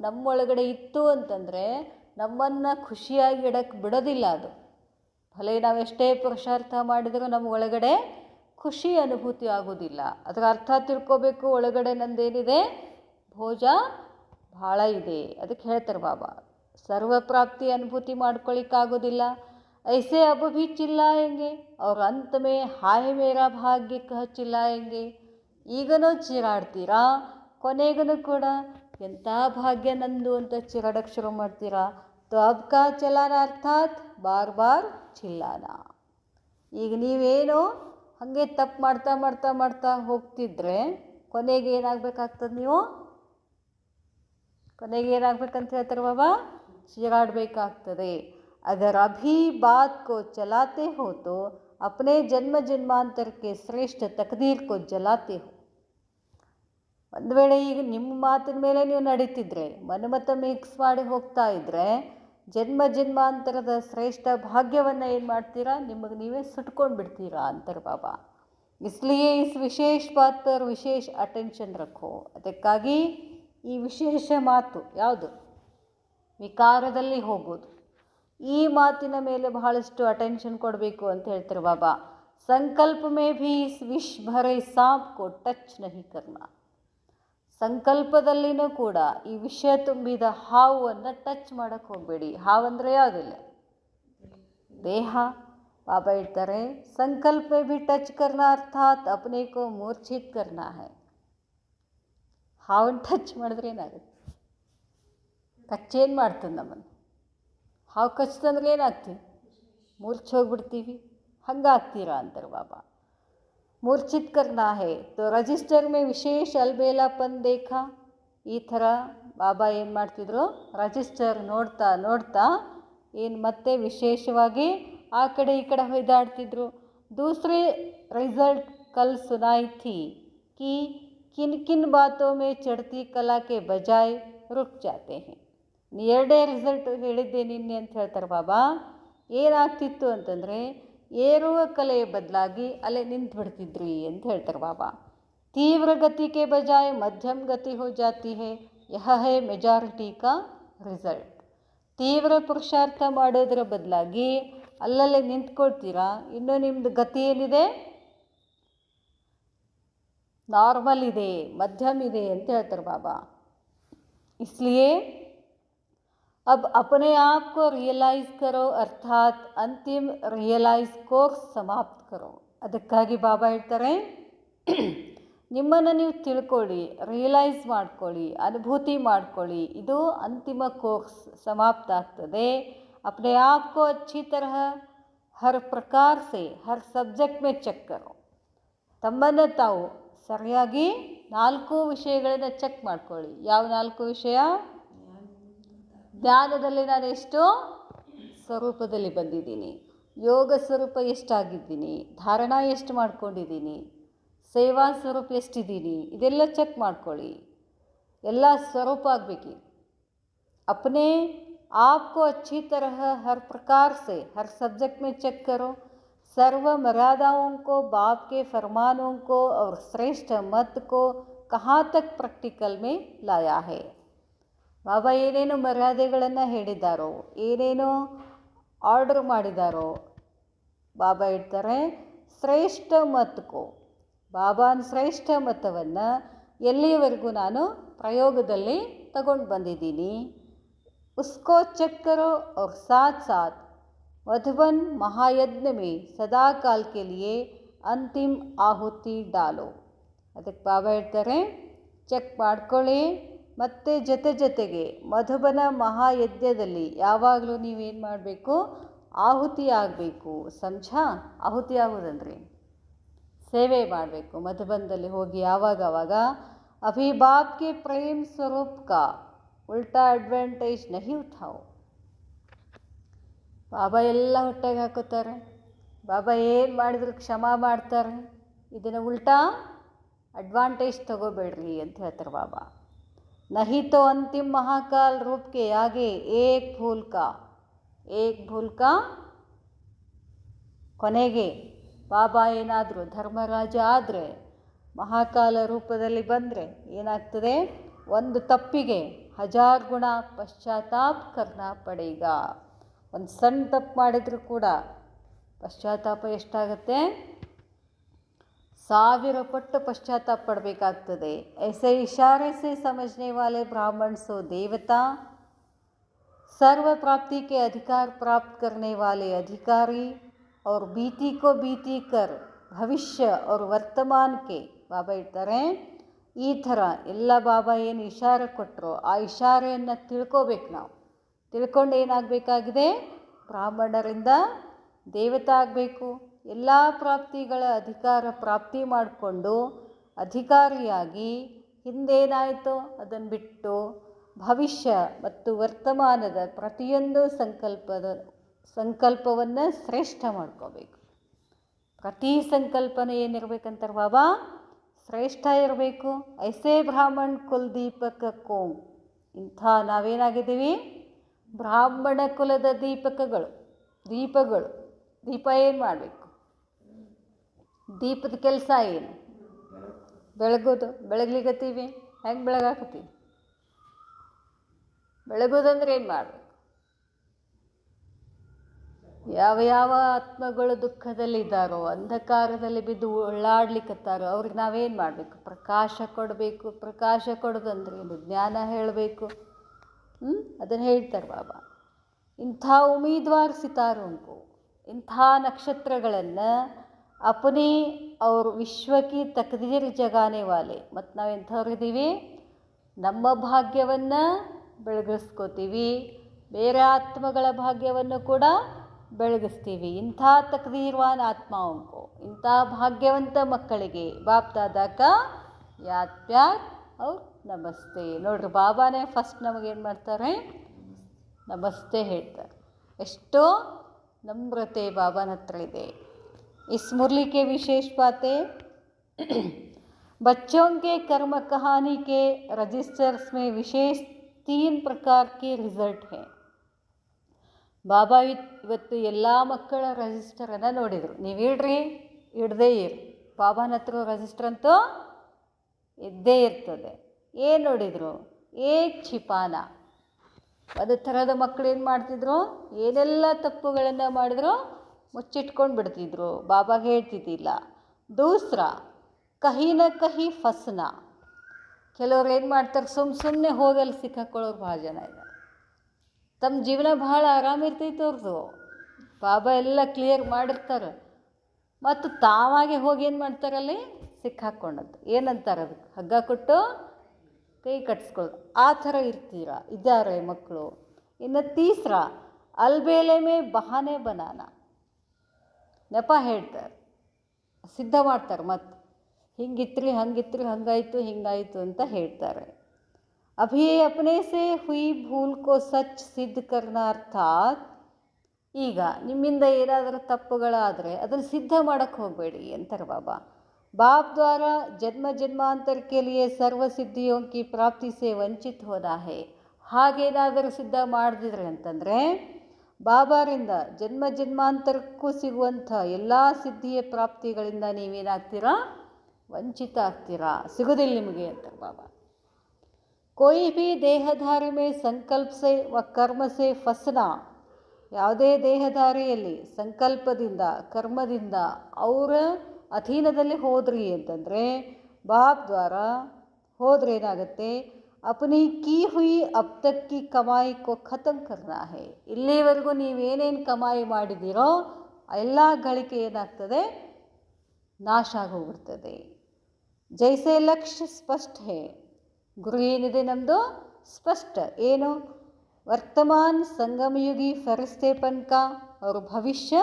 ನಮ್ಮೊಳಗಡೆ ಇತ್ತು ಅಂತಂದರೆ ನಮ್ಮನ್ನು ಖುಷಿಯಾಗಿ ಇಡಕ್ಕೆ ಬಿಡೋದಿಲ್ಲ ಅದು. ಭಲೆ ನಾವೆಷ್ಟೇ ಪುರುಷಾರ್ಥ ಮಾಡಿದರೂ ನಮ್ಮ ಒಳಗಡೆ ಖುಷಿ ಅನುಭೂತಿ ಆಗೋದಿಲ್ಲ. ಅದರ ಅರ್ಥ ತಿಳ್ಕೋಬೇಕು, ಒಳಗಡೆ ನಂದೇನಿದೆ? ಭೋಜ ಭಾಳ ಇದೆ. ಅದಕ್ಕೆ ಹೇಳ್ತಾರೆ ಬಾಬಾ, ಸರ್ವ ಪ್ರಾಪ್ತಿ ಅನುಭೂತಿ ಮಾಡ್ಕೊಳ್ಳಿಕ್ಕಾಗೋದಿಲ್ಲ. ಐಸೆ अब भी चिल्लाएंगे और अंत में हाय मेरा भाग्य कह चिल्लाएंगे. ಈಗನೂ ಚೀರಾಡ್ತೀರಾ, ಕೊನೆಗೂ ಕೂಡ ಎಂಥ ಭಾಗ್ಯ ನಂದು ಅಂತ ಚೀರಾಡಕ್ಕೆ ಶುರು ಮಾಡ್ತೀರಾ. तो अब का चलाना अर्थात बार बार चिल्लाना. ಈಗ ನೀವೇನು ಹಾಗೆ ತಪ್ಪು ಮಾಡ್ತಾ ಮಾಡ್ತಾ ಮಾಡ್ತಾ ಹೋಗ್ತಿದ್ರೆ ಕೊನೆಗೆ ಏನಾಗಬೇಕಾಗ್ತದೆ? ನೀವು ಕೊನೆಗೆ ಏನಾಗಬೇಕಂತ ಹೇಳ್ತಾರೆ ಬಾಬಾ? ಚೀರಾಡಬೇಕಾಗ್ತದೆ. अगर अभी बात को चलाते हो तो अपने जन्म जन्मांतर के श्रेष्ठ तकदीर को जलाते हो. ಒಂದು ವೇಳೆ ಈಗ ನಿಮ್ಮ ಮಾತಿನ ಮೇಲೆ ನೀವು ನಡೀತಿದ್ರೆ, ಮನಮತ ಮಿಕ್ಸ್ ಮಾಡಿ ಹೋಗ್ತಾ ಇದ್ದರೆ, ಜನ್ಮ ಜನ್ಮಾಂತರದ ಶ್ರೇಷ್ಠ ಭಾಗ್ಯವನ್ನು ಏನು ಮಾಡ್ತೀರಾ? ನಿಮಗೆ ನೀವೇ ಸುಟ್ಕೊಂಡು ಬಿಡ್ತೀರಾ ಅಂತಾರೆ ಬಾಬಾ. ಇಸ್ಲಿಯೇ ಇಸ್ ವಿಶೇಷ ಬಾತ್ ಪರ್ ವಿಶೇಷ ಅಟೆನ್ಷನ್ ರಖೋ. ಅದಕ್ಕಾಗಿ ಈ ವಿಶೇಷ ಮಾತು ಯಾವುದು? ವಿಕಾರದಲ್ಲಿ ಹೋಗೋದು. ಈ ಮಾತಿನ ಮೇಲೆ ಬಹಳಷ್ಟು ಅಟೆನ್ಷನ್ ಕೊಡಬೇಕು ಅಂತ ಹೇಳ್ತಾರೆ ಬಾಬಾ. ಸಂಕಲ್ಪ ಮೇ ಭೀ ಇಸ್ ವಿಶ್ ಭರೆ ಸಾಂಪ್ ಕೋ ಟಚ್ ನಹಿ ಕರ್ನಾ. ಸಂಕಲ್ಪದಲ್ಲಿನೂ ಕೂಡ ಈ ವಿಷಯ ತುಂಬಿದ ಹಾವನ್ನು ಟಚ್ ಮಾಡೋಕ್ಕೆ ಹೋಗಬೇಡಿ. ಹಾವಂದರೆ ಯಾವುದಿಲ್ಲ? ದೇಹ. ಬಾಬಾ ಹೇಳ್ತಾರೆ, ಸಂಕಲ್ಪ ಮೇ ಭೀ ಟಚ್ ಕರ್ನಾ ಅರ್ಥಾತ್ ಅಪ್ನೆ ಕೋ ಮೂರ್ಛಿತ್ ಕರ್ನಾ ಹೈ. ಹಾವನ್ನು ಟಚ್ ಮಾಡಿದ್ರೆ ಏನಾಗುತ್ತೆ? ಕಚ್ಚೇನು ಮಾಡ್ತದೆ ನಮ್ಮನ್ನು? ಹಾವು ಕಚ್ತಂದ್ರೆ ಏನಾಗ್ತೀವಿ? ಮೂರ್ಛೆ ಹೋಗ್ಬಿಡ್ತೀವಿ. ಹಂಗಾಗ್ತೀರಾ ಅಂತಾರೆ ಬಾಬಾ. ಮೂರ್ಛಿತ್ ಕರ್ನಾ ಹೇ ತೋ ರಜಿಸ್ಟರ್ ಮೇ ವಿಶೇಷ ಅಲ್ಬೇಲಾಪನ್ ದೇಖಾ. ಈ ಥರ ಬಾಬಾ ಏನು ಮಾಡ್ತಿದ್ರು? ರಜಿಸ್ಟರ್ ನೋಡ್ತಾ ನೋಡ್ತಾ ಏನು ಮತ್ತೆ ವಿಶೇಷವಾಗಿ ಆ ಕಡೆ ಈ ಕಡೆ ಹೊಯ್ದಾಡ್ತಿದ್ರು. ದೂಸರೆ ರಿಸಲ್ಟ್ ಕಲ್ ಸುನಾಯಿ ಥಿ ಕಿ ಕಿನ್ ಕಿನ್ ಬಾತೋ ಮೇ ಚಡ್ತಿ ಕಲಾ ಕೆ ಬಜಾಯ್ ರುಕ್ ಜಾತೆ ಹೇ. ಎರಡೇ ರಿಸಲ್ಟ್ ಹೇಳಿದ್ದೆ ನಿನ್ನೆ ಅಂತ ಹೇಳ್ತಾರೆ ಬಾಬಾ. ಏನಾಗ್ತಿತ್ತು ಅಂತಂದರೆ, ಏರುವ ಕಲೆಯ ಬದಲಾಗಿ ಅಲ್ಲೇ ನಿಂತು ಬಿಡ್ತಿದ್ರಿ ಅಂತ ಹೇಳ್ತಾರೆ ಬಾಬಾ. ತೀವ್ರ ಗತಿ ಕೆ ಬಜಾಯ್ ಮಧ್ಯಮ ಗತಿ ಹೋ ಜಾತಿ ಹೇ, ಯಹ ಹೇ ಮೆಜಾರಿಟಿ ಕಾ ರಿಸಲ್ಟ್. ತೀವ್ರ ಪುರುಷಾರ್ಥ ಮಾಡೋದರ ಬದಲಾಗಿ ಅಲ್ಲಲ್ಲೇ ನಿಂತ್ಕೊಳ್ತೀರಾ. ಇನ್ನೂ ನಿಮ್ಮದು ಗತಿ ಏನಿದೆ? ನಾರ್ಮಲ್ ಇದೆ, ಮಧ್ಯಮ ಇದೆ ಅಂತ ಹೇಳ್ತಾರೆ ಬಾಬಾ. इसलिए अब अपने आप को रियलाइज़ करो, अर्थात अंतिम ರಿಯಲೈಸ್ ಕೋರ್ಸ್ ಸಮಾಪ್ತ ಕರೋ. ಅದಕ್ಕಾಗಿ ಬಾಬಾ ಹೇಳ್ತಾರೆ, ನಿಮ್ಮನ್ನು ನೀವು ತಿಳ್ಕೊಳ್ಳಿ, ರಿಯಲೈಸ್ ಮಾಡ್ಕೊಳ್ಳಿ, ಅನುಭೂತಿ ಮಾಡ್ಕೊಳ್ಳಿ. ಇದು ಅಂತಿಮ ಕೋರ್ಸ್ ಸಮಾಪ್ತ ಆಗ್ತದೆ. अपने आप को अच्छी तरह हर प्रकार से हर सब्जेक्ट में ಚೆಕ್ ಕರೋ. ತಮ್ಮನ್ನು ತಾವು ಸರಿಯಾಗಿ 4 ವಿಷಯಗಳನ್ನು ಚೆಕ್ ಮಾಡ್ಕೊಳ್ಳಿ. ಯಾವ 4 ವಿಷಯ? ಜ್ಞಾನದಲ್ಲಿ ನಾನು ಎಷ್ಟು ಸ್ವರೂಪದಲ್ಲಿ ಬಂದಿದ್ದೀನಿ, ಯೋಗ ಸ್ವರೂಪ ಎಷ್ಟಾಗಿದ್ದೀನಿ, ಧಾರಣಾ ಎಷ್ಟು ಮಾಡ್ಕೊಂಡಿದ್ದೀನಿ, ಸೇವಾ ಸ್ವರೂಪ ಎಷ್ಟಿದ್ದೀನಿ, ಇದೆಲ್ಲ ಚೆಕ್ ಮಾಡ್ಕೊಳ್ಳಿ. ಎಲ್ಲ ಸ್ವರೂಪ ಆಗಬೇಕು. अपने आप को अच्छी तरह हर प्रकार से हर सब्जेक्ट में चेक करो. सर्व मर्यादाओं को, बाप के फरमानों को और श्रेष्ठ मत को कहाँ तक प्रैक्टिकल में लाया है. ಬಾಬಾ ಏನೇನು ಮರ್ಯಾದೆಗಳನ್ನು ಹೇಳಿದ್ದಾರೋ, ಏನೇನು ಆರ್ಡರ್ ಮಾಡಿದಾರೋ, ಬಾಬಾ ಹೇಳ್ತಾರೆ ಶ್ರೇಷ್ಠ ಮತಕ್ಕೋ, ಬಾಬಾನ ಶ್ರೇಷ್ಠ ಮತವನ್ನು ಎಲ್ಲಿಯವರೆಗೂ ನಾನು ಪ್ರಯೋಗದಲ್ಲಿ ತಗೊಂಡು ಬಂದಿದ್ದೀನಿ. ಉಸ್ಕೋ ಚೆಕ್ ಕರೋ और साथ साथ मधुबन महायज्ञ में सदा काल के लिए अंतिम आहुति डालो. ಅದಕ್ಕೆ ಬಾಬಾ ಹೇಳ್ತಾರೆ ಚೆಕ್ ಮಾಡ್ಕೊಳ್ಳಿ, ಮತ್ತು ಜೊತೆಗೆ ಮಧುಬನ ಮಹಾಯಜ್ಞದಲ್ಲಿ ಯಾವಾಗಲೂ ನೀವೇನು ಮಾಡಬೇಕು? ಆಹುತಿ ಆಗಬೇಕು. ಸಮझा? ಆಹುತಿ ಆಗೋದಂದ್ರೆ ಸೇವೆ ಮಾಡಬೇಕು. ಮಧುಬನದಲ್ಲಿ ಹೋಗಿ ಯಾವಾಗ ಅಭಿ ಬಾಪ್ ಕೆ ಪ್ರೇಮ್ ಸ್ವರೂಪ್ ಕಾ ಉಲ್ಟಾ ಅಡ್ವಾಂಟೇಜ್ ನಹಿ ಉಠಾओ. ಬಾಬಾ ಎಲ್ಲ ಹೊಟ್ಟೆಗೆ ಹಾಕೋತಾರೆ. ಬಾಬಾ ಏನು ಮಾಡಿದ್ರು ಕ್ಷಮಾ ಮಾಡ್ತಾರೆ. ಇದನ್ನು ಉಲ್ಟಾ ಅಡ್ವಾಂಟೇಜ್ ತಗೋಬೇಡ್ರಿ ಅಂತ ಹೇಳ್ತಾರೆ ಬಾಬಾ. नहीं तो अंतिम महाकाल रूप के आगे एक भूल का ಕೊನೆಗೆ ಬಾಬಾ ಏನಾದರೂ ಧರ್ಮರಾಜ ಆದರೆ, ಮಹಾಕಾಲ ರೂಪದಲ್ಲಿ ಬಂದರೆ ಏನಾಗ್ತದೆ? ಒಂದು ತಪ್ಪಿಗೆ 1000 ಗುಣ ಪಶ್ಚಾತ್ತಾಪ ಕರ್ನಾ ಪಡೇಗ. ಒಂದು ಸಣ್ಣ ತಪ್ಪು ಮಾಡಿದರೂ ಕೂಡ ಪಶ್ಚಾತ್ತಾಪ ಎಷ್ಟಾಗತ್ತೆ? 1000 ಪಟ್ಟು ಪಶ್ಚಾತ್ತಾಪ ಪಡಬೇಕಾಗ್ತದೆ. ऐसे इशारे से समझने वाले ब्राह्मण सो देवता, सर्व प्राप्ति के अधिकार प्राप्त करने वाले अधिकारी और बीती को बीती कर भविष्य और वर्तमान के. ಬಾಬಾ ಹೇಳ್ತಾರೆ ಈ ಥರ ಎಲ್ಲ ಬಾಬಾ ಏನು ಇಶಾರೆ ಕೊಟ್ಟರೋ ಆ ಇಶಾರೆಯನ್ನು ತಿಳ್ಕೋಬೇಕು. ನಾವು ತಿಳ್ಕೊಂಡು ಏನಾಗಬೇಕಾಗಿದೆ? ಬ್ರಾಹ್ಮಣರಿಂದ ದೇವತಾ ಆಗಬೇಕು. ಎಲ್ಲ ಪ್ರಾಪ್ತಿಗಳ ಅಧಿಕಾರ ಪ್ರಾಪ್ತಿ ಮಾಡಿಕೊಂಡು ಅಧಿಕಾರಿಯಾಗಿ ಹಿಂದೇನಾಯಿತೋ ಅದನ್ನು ಬಿಟ್ಟು ಭವಿಷ್ಯ ಮತ್ತು ವರ್ತಮಾನದ ಪ್ರತಿಯೊಂದು ಸಂಕಲ್ಪವನ್ನು ಶ್ರೇಷ್ಠ ಮಾಡ್ಕೋಬೇಕು. ಪ್ರತಿ ಸಂಕಲ್ಪನೆ ಏನಿರಬೇಕಂತಾರೆ ಬಾಬಾ? ಶ್ರೇಷ್ಠ ಇರಬೇಕು. ಐಸೇ ಬ್ರಾಹ್ಮಣ ಕುಲ್ ದೀಪಕ ಕೋಂ. ಇಂಥ ನಾವೇನಾಗಿದ್ದೀವಿ? ಬ್ರಾಹ್ಮಣ ಕುಲದ ದೀಪಗಳು. ದೀಪ ಏನು ಮಾಡಬೇಕು? ದೀಪದ ಕೆಲಸ ಏನು? ಬೆಳಗೋದು. ಬೆಳಗ್ಲಿಕತ್ತೀವಿ, ಹೆಂಗೆ ಬೆಳಗಾಕತ್ತೀವಿ? ಬೆಳಗೋದಂದ್ರೆ ಏನು ಮಾಡಬೇಕು? ಯಾವ ಆತ್ಮಗಳು ದುಃಖದಲ್ಲಿದ್ದಾರೋ, ಅಂಧಕಾರದಲ್ಲಿ ಬಿದ್ದು ಒಳ್ಳಾಡ್ಲಿಕ್ಕತ್ತಾರೋ ಅವ್ರಿಗೆ ನಾವೇನು ಮಾಡಬೇಕು? ಪ್ರಕಾಶ ಕೊಡಬೇಕು. ಪ್ರಕಾಶ ಕೊಡೋದಂದ್ರೆ ಏನು? ಜ್ಞಾನ ಹೇಳಬೇಕು. ಅದನ್ನು ಹೇಳ್ತಾರೆ ಬಾಬಾ. ಇಂಥ ಉಮೀದ್ವಾರ್ ಸಿತಾರೋಂಕು, ಇಂಥ ನಕ್ಷತ್ರಗಳನ್ನು अपने और विश्व की तकदीर जगाने वाले. ಮತ್ತು ನಾವು ಎಂಥವ್ರಿದ್ದೀವಿ? ನಮ್ಮ ಭಾಗ್ಯವನ್ನು ಬೆಳಗಿಸ್ಕೋತೀವಿ, ಬೇರೆ ಆತ್ಮಗಳ ಭಾಗ್ಯವನ್ನು ಕೂಡ ಬೆಳಗಿಸ್ತೀವಿ. ಇಂಥ ತಕದೀರ್ವಾನ್ ಆತ್ಮಾವಂಕು, ಇಂಥ ಭಾಗ್ಯವಂತ ಮಕ್ಕಳಿಗೆ ಬಾಪ್ ದಾದಾ ಕಾ ಯಾದ್ ಪ್ಯಾರ್ ಅವ್ರ ನಮಸ್ತೆ. ನೋಡ್ರಿ, ಬಾಬಾನೇ ಫಸ್ಟ್ ನಮಗೇನು ಮಾಡ್ತಾರೆ? ನಮಸ್ತೆ ಹೇಳ್ತಾರೆ. ಎಷ್ಟೋ ನಮ್ರತೆ ಬಾಬಾನ ಹತ್ರ ಇದೆ. इस मुरली के विशेष बातें बच्चों के कर्म कहानी के रजिस्टर्स में विशेष 3 प्रकार के रिजल्ट हैं. ಬಾಬಾ ಇವತ್ತು ಎಲ್ಲ ಮಕ್ಕಳ ರಿಜಿಸ್ಟರನ್ನು ನೋಡಿದರು. ನೀವು ಇಡ್ರಿ, ಇಡದೇ ಇರಿ, ಬಾಬಾನ ಹತ್ರ ರಿಜಿಸ್ಟರ್ ಅಂತೂ ಇದ್ದೇ ಇರ್ತದೆ. ಏನು ನೋಡಿದರು? ಏಕ್ ಛಿಪಾನ. ಒಂದು ಥರದ ಮಕ್ಕಳು ಏನು ಮಾಡ್ತಿದ್ರು? ಏನೆಲ್ಲ ತಪ್ಪುಗಳನ್ನು ಮಾಡಿದ್ರು ಮುಚ್ಚಿಟ್ಕೊಂಡು ಬಿಡ್ತಿದ್ರು, ಬಾಬಾಗೆ ಹೇಳ್ತಿದ್ದಿಲ್ಲ. ದೂಸ್ರ ಕಹಿ ನ ಕಹಿ ಫಸ್ನ. ಕೆಲವ್ರು ಏನು ಮಾಡ್ತಾರೆ? ಸುಮ್ಮನೆ ಹೋಗಲ್ಲಿ ಸಿಕ್ಕಾಕೊಳ್ಳೋರು ಭಾಳ ಜನ ಇದ್ದಾರೆ. ತಮ್ಮ ಜೀವನ ಭಾಳ ಆರಾಮಿರ್ತೈತೆ ಅವ್ರದ್ದು. ಬಾಬಾ ಎಲ್ಲ ಕ್ಲಿಯರ್ ಮಾಡಿರ್ತಾರೆ. ಮತ್ತು ತಾವಾಗೆ ಹೋಗಿ ಏನು ಮಾಡ್ತಾರಲ್ಲಿ ಸಿಕ್ಕಾಕ್ಕೊಂಡದ್ದು. ಏನಂತಾರೆ ಅದಕ್ಕೆ? ಹಗ್ಗ ಕೊಟ್ಟು ಕೈ ಕಟ್ಸ್ಕೊಳ್ಳೋದು. ಆ ಥರ ಇದ್ದಾರೆ ಮಕ್ಕಳು. ಇನ್ನು ತೀಸ್ರ ಅಲ್ಬೇಲೆ ಮೇ ಬಹಾನೆ ಬನಾನ, ನೆಪ ಹೇಳ್ತಾರೆ, ಸಿದ್ಧ ಮಾಡ್ತಾರೆ. ಮತ್ತು ಹಿಂಗಿತ್ರಿ ಹಂಗಿತ್ರಿ ಹಂಗಾಯಿತು ಹಿಂಗಾಯಿತು ಅಂತ ಹೇಳ್ತಾರೆ. ಅಭಿ ಅಪ್ನೆ ಸೆ ಹುಯಿ ಭೂಲ್ ಕೋ ಸಚ್ ಸಿದ್ಧ ಕರ್ನ, ಅರ್ಥಾತ್ ಈಗ ನಿಮ್ಮಿಂದ ಏನಾದರೂ ತಪ್ಪುಗಳಾದರೆ ಅದನ್ನು ಸಿದ್ಧ ಮಾಡೋಕ್ಕೆ ಹೋಗಬೇಡಿ ಅಂತಾರೆ ಬಾಬಾ. बाप द्वारा जन्म जन्मांतर के लिए सर्व सिद्धियों की प्राप्ति से ವಂಚಿತ್ ಹೋದ ಹೇ. ಹಾಗೇನಾದರೂ ಸಿದ್ಧ ಮಾಡಿದ್ರೆ ಅಂತಂದರೆ ಬಾಬಾರಿಂದ ಜನ್ಮ ಜನ್ಮಾಂತರಕ್ಕೂ ಸಿಗುವಂಥ ಎಲ್ಲ ಸಿದ್ಧಿಯ ಪ್ರಾಪ್ತಿಗಳಿಂದ ನೀವೇನಾಗ್ತೀರಾ? ವಂಚಿತ ಆಗ್ತೀರಾ, ಸಿಗೋದಿಲ್ಲ ನಿಮಗೆ ಅಂತಾರೆ ಬಾಬಾ. ಕೋಯಿ ಭೀ ದೇಹಧಾರಿ ಮೇ ಸಂಕಲ್ಪ ಸೆ ವ ಕರ್ಮ ಸೆ ಫಸ್ನಾ, ಯಾವುದೇ ದೇಹಧಾರಿಯಲ್ಲಿ ಸಂಕಲ್ಪದಿಂದ ಕರ್ಮದಿಂದ ಅವರ ಅಧೀನದಲ್ಲಿ ಹೋದ್ರಿ ಅಂತಂದರೆ ಬಾಪ್ ದ್ವಾರ ಹೋದ್ರೆ ಏನಾಗುತ್ತೆ? ಅಪನಿ ಕೀ ಹುಯಿ ಅಬ್ ತಕ್ ಕಿ ಕಮಾಯಿ ಕೋ ಖತಮ್ ಕರ್ನಾ ಹೇ. ಇಲ್ಲಿವರೆಗೂ ನೀವೇನೇನು ಕಮಾಯಿ ಮಾಡಿದ್ದೀರೋ ಎಲ್ಲ ಗಳಿಕೆ ಏನಾಗ್ತದೆ? ನಾಶ ಆಗೋಗ್ಬಿಡ್ತದೆ. ಜೈಸೆ ಲಕ್ಷ್ಯ ಸ್ಪಷ್ಟ ಹೇ. ಗುರು ಏನಿದೆ ನಮ್ಮದು ಸ್ಪಷ್ಟ. ಏನು? ವರ್ತಮಾನ್ ಸಂಗಮಯುಗಿ ಫರಿಸ್ತೆಪನ್ಕ ಅವ್ರ ಭವಿಷ್ಯ.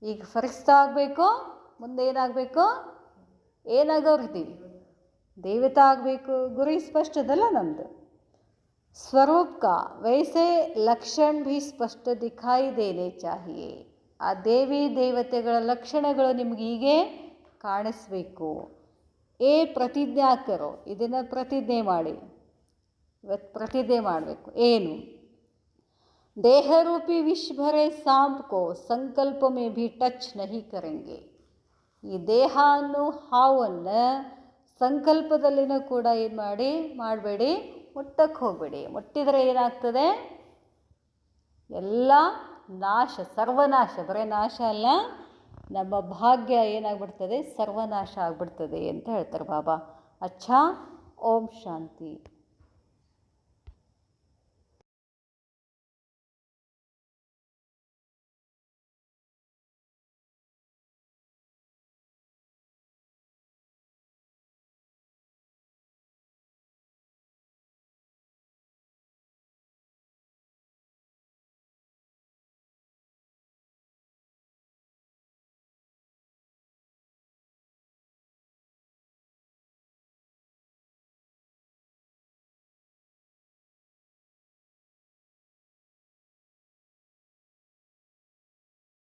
ಈಗ ಫರಿಸ್ತಾ ಆಗಬೇಕು, ಮುಂದೆ ಏನಾಗಬೇಕು? ಏನಾಗೋರಿದ್ದೀವಿ? ದೇವತಾ ಆಗಬೇಕು. ಗುರಿ ಸ್ಪಷ್ಟದಲ್ಲ ನಮ್ಮದು. ಸ್ವರೂಪ ಕಾ ವೈಸೆ ಲಕ್ಷಣ ಭೀ ಸ್ಪಷ್ಟ ದಿಖಾಯಿ ದೇನೆ ಚಾಹಿಯೇ. ಆ ದೇವಿ ದೇವತೆಗಳ ಲಕ್ಷಣಗಳು ನಿಮ್ಗೆ ಹೀಗೆ ಕಾಣಿಸ್ಬೇಕು. ಪ್ರತಿಜ್ಞಾ ಕರೋ, ಇದನ್ನು ಪ್ರತಿಜ್ಞೆ ಮಾಡಿ. ಇವತ್ತು ಪ್ರತಿಜ್ಞೆ ಮಾಡಬೇಕು. ಏನು? ದೇಹರೂಪಿ ವಿಷ್ ಭರೆ ಸಾಂಪ್ ಕೋ ಸಂಕಲ್ಪ ಮೇ ಭೀ ಟಚ್ ನಹಿ ಕರೆಂಗೆ. ಈ ದೇಹ ಅನ್ನೋ ಹಾವನ್ನು ಸಂಕಲ್ಪದಲ್ಲಿನೂ ಕೂಡ ಏನು ಮಾಡಬೇಡಿ, ಮುಟ್ಟಕ್ಕೆ ಹೋಗಬೇಡಿ. ಮುಟ್ಟಿದರೆ ಏನಾಗ್ತದೆ? ಎಲ್ಲ ನಾಶ, ಸರ್ವನಾಶ. ಬರೀ ನಾಶ ಅಲ್ಲ, ನಮ್ಮ ಭಾಗ್ಯ ಏನಾಗ್ಬಿಡ್ತದೆ? ಸರ್ವನಾಶ ಆಗಿಬಿಡ್ತದೆ ಅಂತ ಹೇಳ್ತಾರೆ ಬಾಬಾ. ಅಚ್ಛಾ, ಓಂ ಶಾಂತಿ.